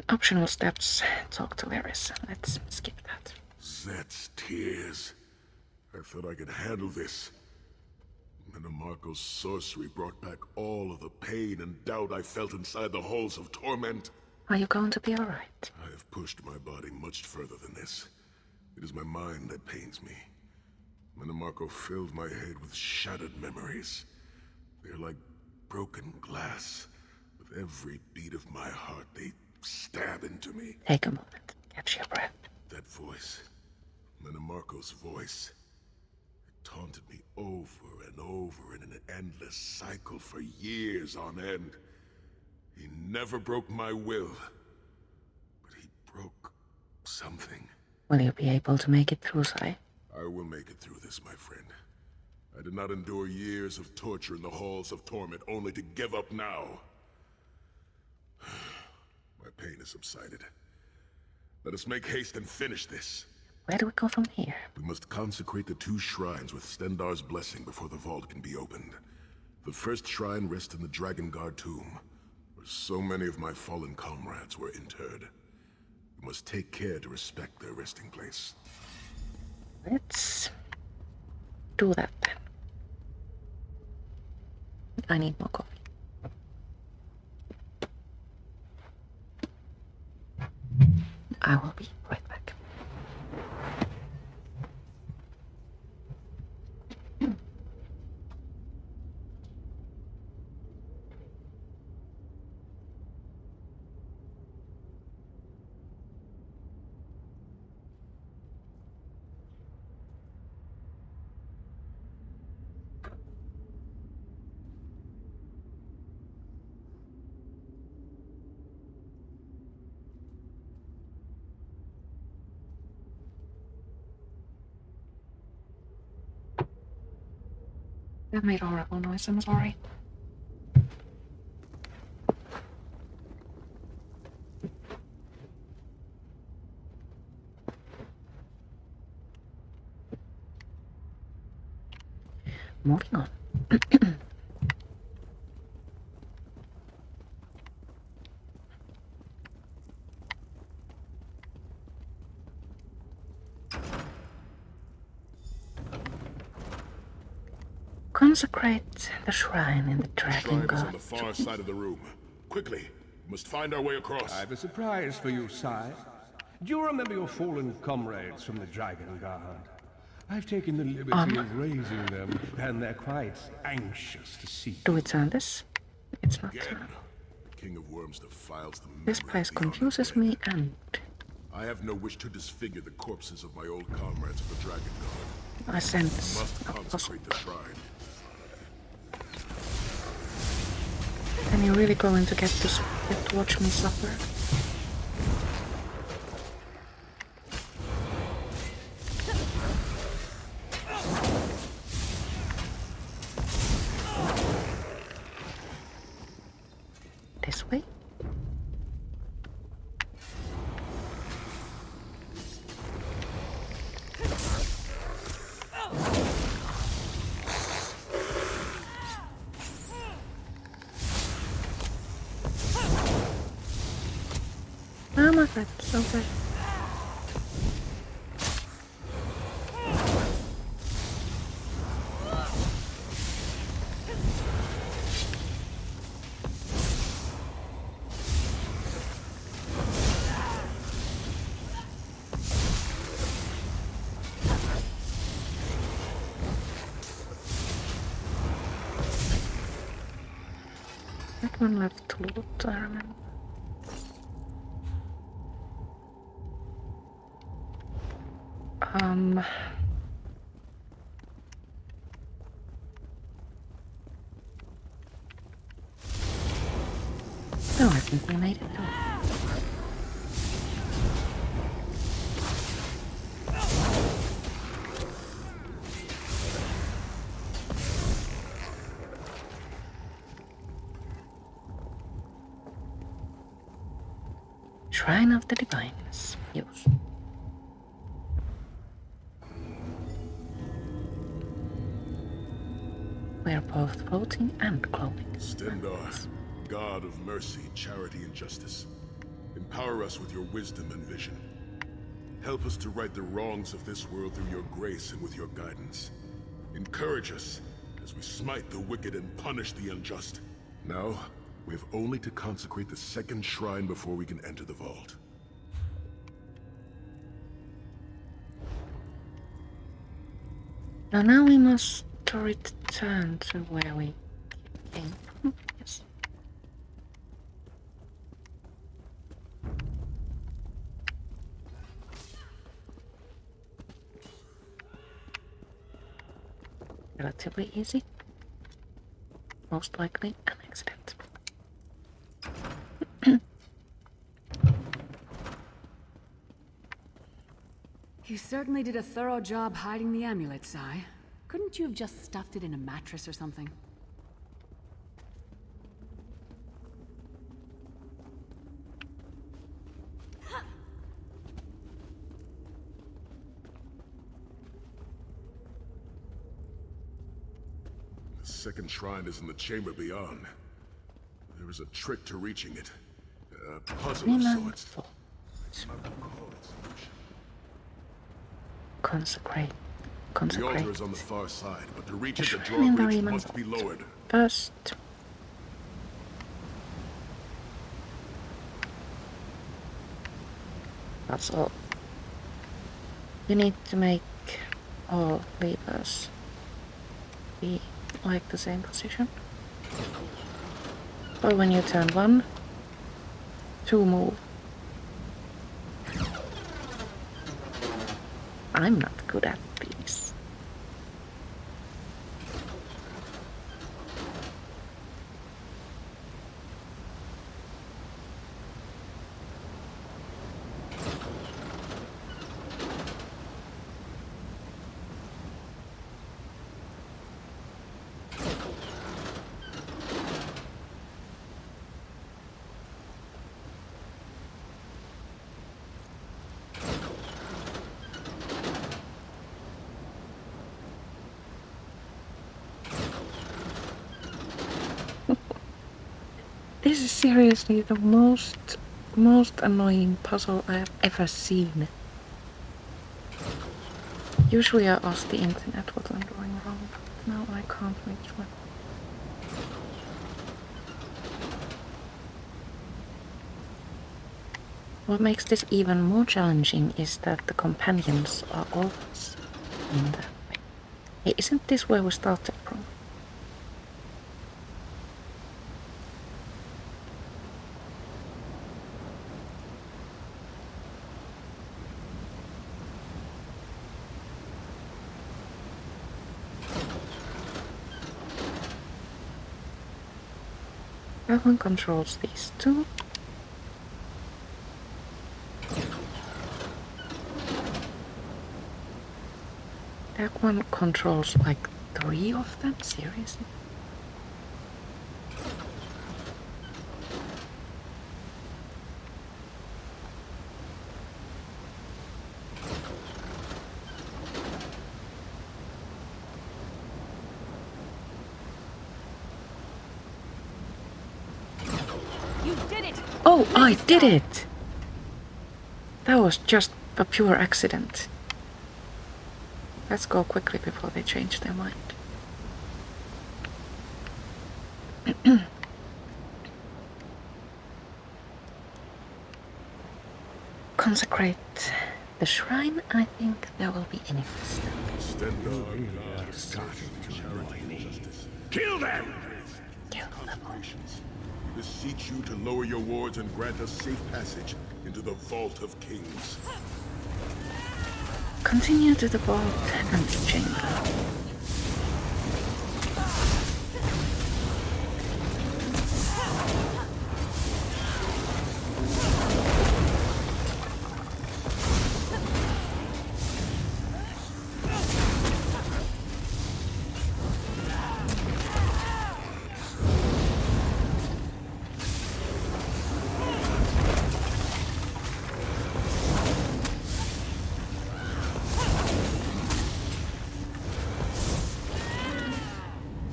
Optional steps. Talk to Varys. Let's skip that. Zet's tears. I thought I could handle this. Manamarco's sorcery brought back all of the pain and doubt I felt inside the halls of torment. Are you going to be alright? I have pushed my body much further than this. It is my mind that pains me. Manamarco filled my head with shattered memories. They're like broken glass. With every beat of my heart, they stab into me. Take a moment. Catch your breath. That voice, Manamarco's voice, it taunted me over and over in an endless cycle for years on end. He never broke my will, but he broke something. Will you be able to make it through, Sai? I will make it through this, my friend. I did not endure years of torture in the halls of torment only to give up now. My pain has subsided. Let us make haste and finish this. Where do we go from here? We must consecrate the 2 shrines with Stendarr's blessing before the vault can be opened. The first shrine rests in the Dragon Guard tomb, where so many of my fallen comrades were interred. We must take care to respect their resting place. Let's do that then. I need more coffee. I will be right back. That made horrible noise, I'm sorry. Moving on. Consecrate the shrine in the Dragon Shrine is on Guard. the far side of the room. Quickly, we must find our way across. I have a surprise for you, Sai. Do you remember your fallen comrades from the Dragon Guard? I've taken the liberty of raising them, and they're quite anxious to see you. Do we turn this? It's not. Again, the King of Worms defiles the This memory place of the honored confuses dead. me and... I have no wish to disfigure the corpses of my old comrades of the Dragon Guard. I sense... Must consecrate the shrine. Am you really going to get to watch me suffer? This way? Perfect, so good. That one left to loot, I remember. No, I think we made it through. Shrine of the Divines. Use. We're both floating and glowing. Stendarr, God of mercy, charity, and justice, empower us with your wisdom and vision. Help us to right the wrongs of this world through your grace and with your guidance. Encourage us as we smite the wicked and punish the unjust. Now, we have only to consecrate the second shrine before we can enter the vault. Now we must return to where we came from. Yes. Relatively easy. Most likely an accident. You certainly did a thorough job hiding the amulet, Sai. Couldn't you have just stuffed it in a mattress or something? The second shrine is in the chamber beyond. There is a trick to reaching it. A puzzle of sorts. Consecrate. The altar is on the far side, but to reach it, the drawbridge must be lowered. First. That's all. You need to make all levers be like the same position. Or when you turn one, two move. I'm not good at these. This is seriously the most annoying puzzle I have ever seen. Usually I ask the internet what I'm doing wrong, but now I can't reach one. What makes this even more challenging is that the companions are always in that way. Hey, isn't this where we started from? That one controls these two. That one controls like 3 of them? Seriously? You did it! Oh, I did it! That was just a pure accident. Let's go quickly before they change their mind. Consecrate the shrine. I think there will be enemies. Kill them! Kill them. Beseech you to lower your wards and grant us safe passage into the Vault of Kings. Continue to the vault and the chamber.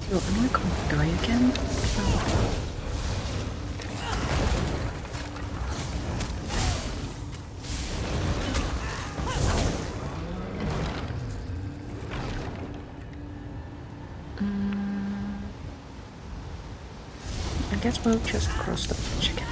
So, am I going to die again? I guess we'll just cross the bridge again.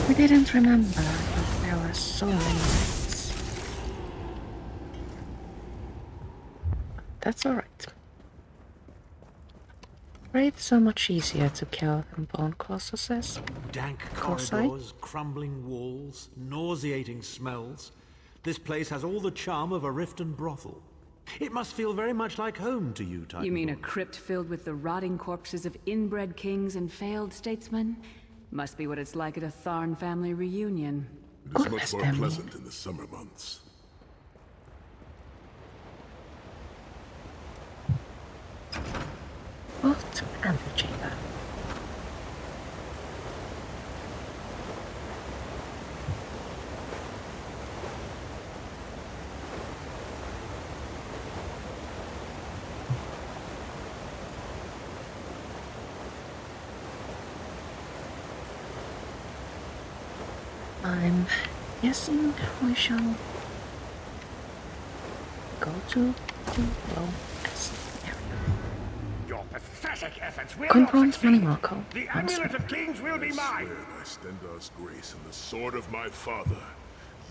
We didn't remember that there were so many knights. That's alright. Wraiths so much easier to kill than bone colossuses. Dank corridors, crumbling walls, nauseating smells. This place has all the charm of a Riften brothel. It must feel very much like home to you, Titan. You mean a crypt filled with the rotting corpses of inbred kings and failed statesmen? Must be what it's like at a Tharn family reunion. It is much more pleasant in the summer months. Vault and the chamber. I'm guessing we shall go to the lowest area. Your pathetic efforts will Confront not succeed. Manimarco. The Amulet of Kings will be I mine. swear by Stendar's grace and the sword of my father,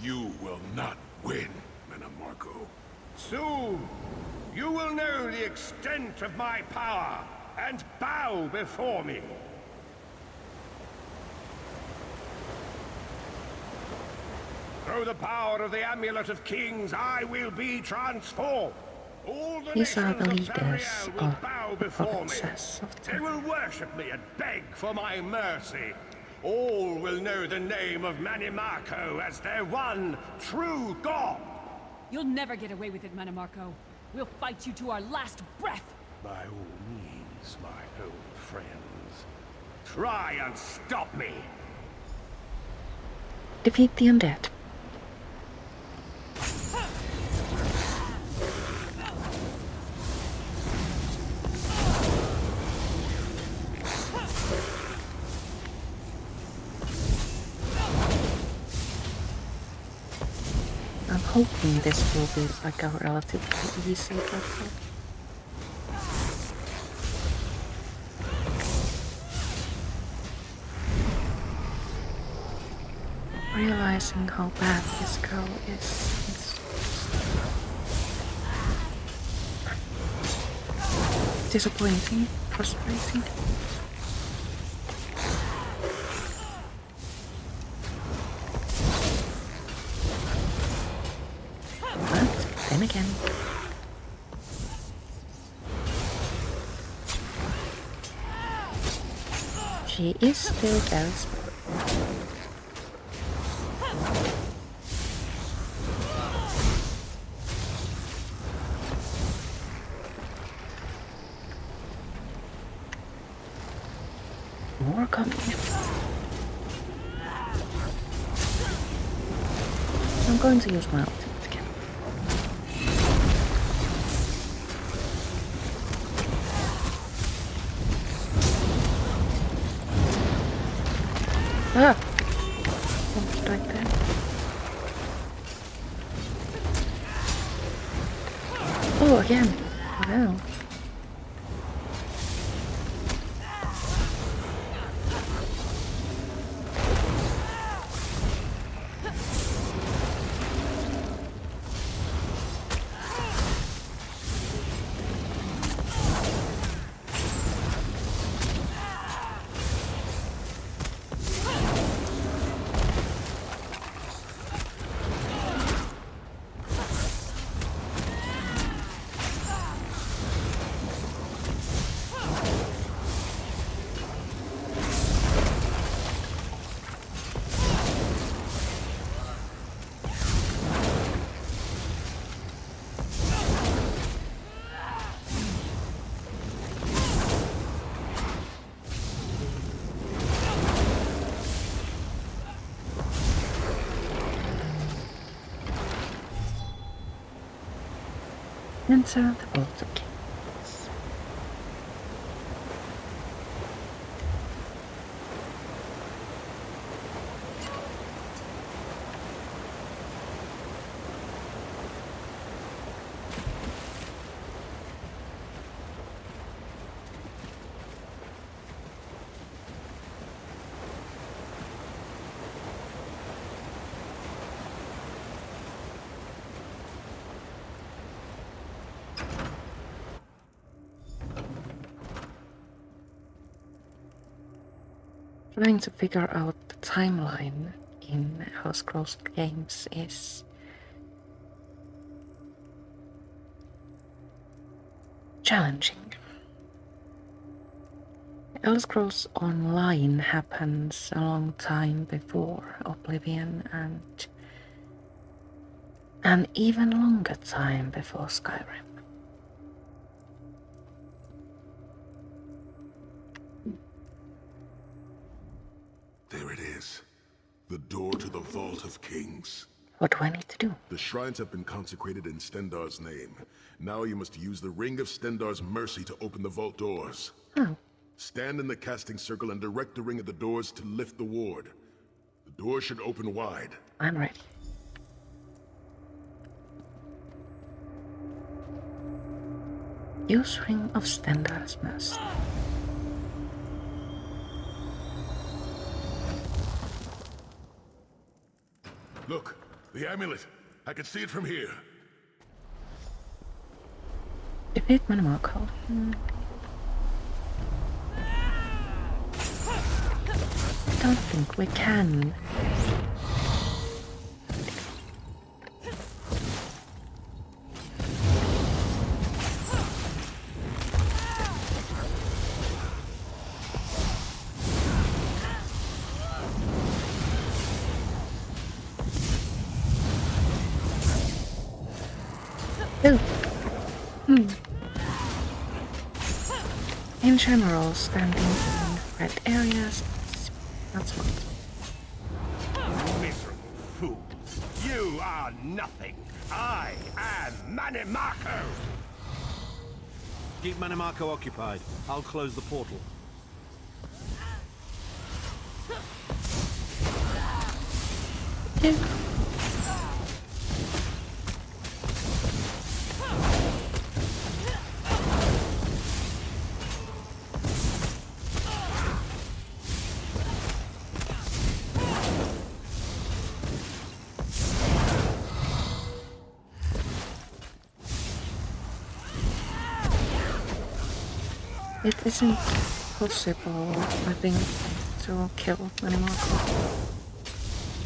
you will not win, Manimarco. Soon, you will know the extent of my power and bow before me. Through the power of the Amulet of Kings, I will be transformed. All the These are the nations of leaders Tamriel will of bow the before me. provinces of They will worship me and beg for my mercy. All will know the name of Manimarco as their one true god. You'll never get away with it, Manimarco. We'll fight you to our last breath. By all means, my old friends. Try and stop me. Defeat the undead. I'm hoping this will be like a relatively easy battle. Realizing how bad this girl is. disappointing, frustrating. But then again, she is still very smart. More coming. I'm going to use my ultimate again. Ah! Almost died there. Oh, again. Wow. Enter the Vault of Kings. Trying to figure out the timeline in Elder Scrolls games is challenging. Elder Scrolls Online happens a long time before Oblivion and an even longer time before Skyrim. There it is. The door to the Vault of Kings. What do I need to do? The shrines have been consecrated in Stendarr's name. Now you must use the Ring of Stendarr's mercy to open the vault doors. Oh. Stand in the casting circle and direct the ring of the doors to lift the ward. The door should open wide. I'm ready. Use Ring of Stendarr's mercy. Look, the amulet. I can see it from here. Defeat Manamako. I don't think we can. Oh. In general, standing in red areas, that's what. Miserable fools! You are nothing! I am Manamako! Keep Manamako occupied. I'll close the portal. Yeah. It isn't possible, I think, to kill anymore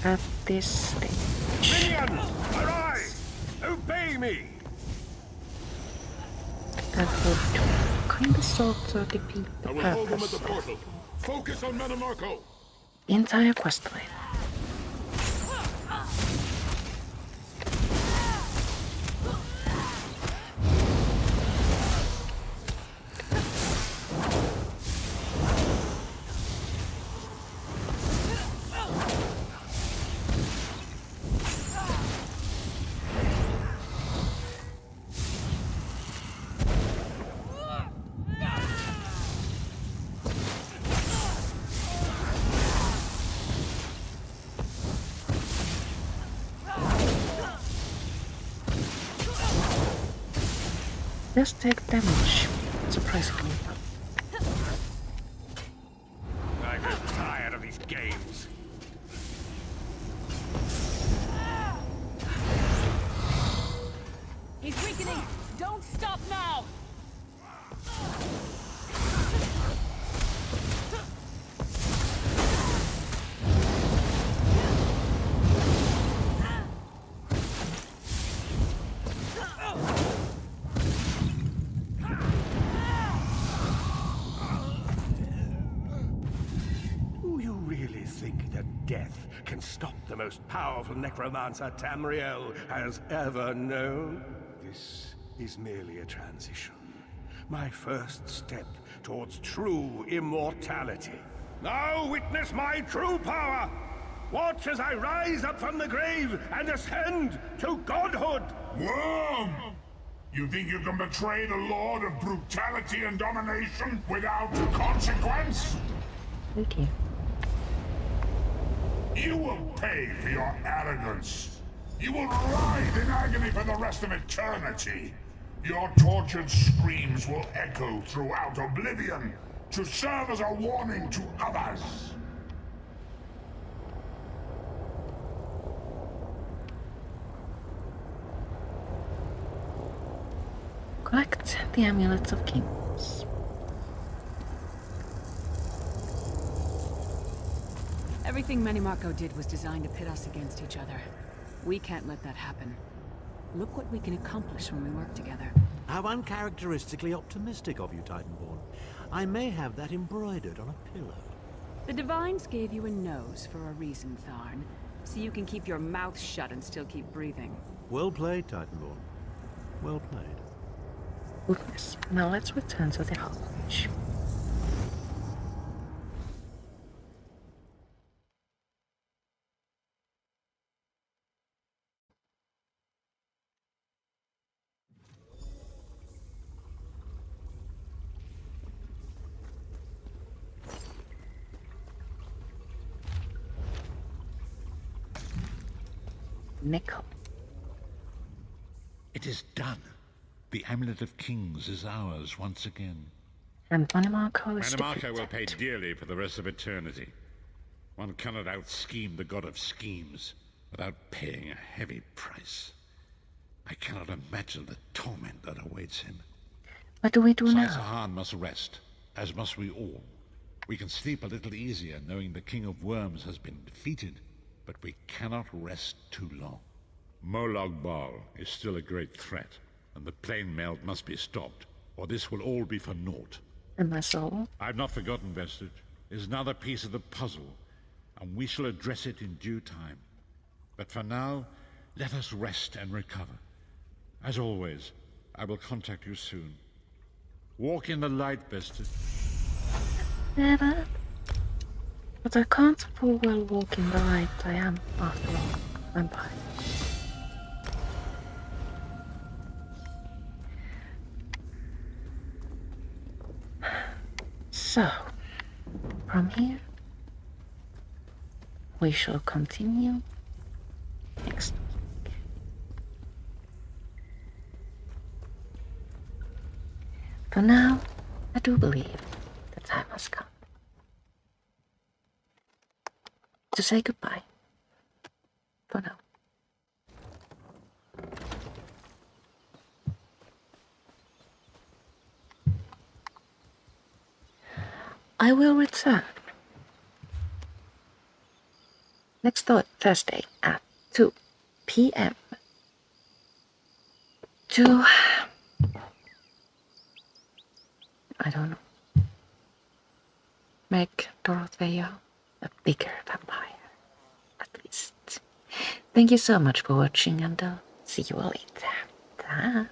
at this stage. Minions, arise! Obey me! That would kinda sort of defeat the I will hold them at purpose the portal. Focus on Metamarco. the entire quest line. Just take damage, surprisingly. I get tired of these games. He's weakening! Don't stop now! Do you really think that death can stop the most powerful necromancer Tamriel has ever known? This is merely a transition. My first step towards true immortality. Now witness my true power! Watch as I rise up from the grave and ascend to godhood! Worm! You think you can betray the Lord of Brutality and Domination without consequence? Thank you. You will pay for your arrogance. You will writhe in agony for the rest of eternity. Your tortured screams will echo throughout oblivion to serve as a warning to others. Collect the Amulets of Kings. Everything Menimarco did was designed to pit us against each other. We can't let that happen. Look what we can accomplish when we work together. How uncharacteristically optimistic of you, Titanborn. I may have that embroidered on a pillow. The Divines gave you a nose for a reason, Tharn. So you can keep your mouth shut and still keep breathing. Well played, Titanborn. Well played. Goodness. Now let's return to the Hallwatch. Nickel. It is done. The Amulet of Kings is ours once again. And Menimarco is Menimarco will pay defeated. dearly for the rest of eternity. One cannot out-scheme the god of schemes without paying a heavy price. I cannot imagine the torment that awaits him. What do we do now? Sahan must rest, as must we all. We can sleep a little easier knowing the King of Worms has been defeated, but we cannot rest too long. Molag Bal is still a great threat, and the plane melt must be stopped, or this will all be for naught. And my soul? I've not forgotten, Vestige. It is another piece of the puzzle, and we shall address it in due time. But for now, let us rest and recover. As always, I will contact you soon. Walk in the light, Vestige. Never. But I can't full well walk in the light. I am, after all, a vampire. So, from here, we shall continue next week. For now, I do believe the time has come to say goodbye. For now. I will return next Thursday at 2 p.m. to, I don't know, make Dorothéa a bigger vampire, at least. Thank you so much for watching, and I'll see you all later. Ta.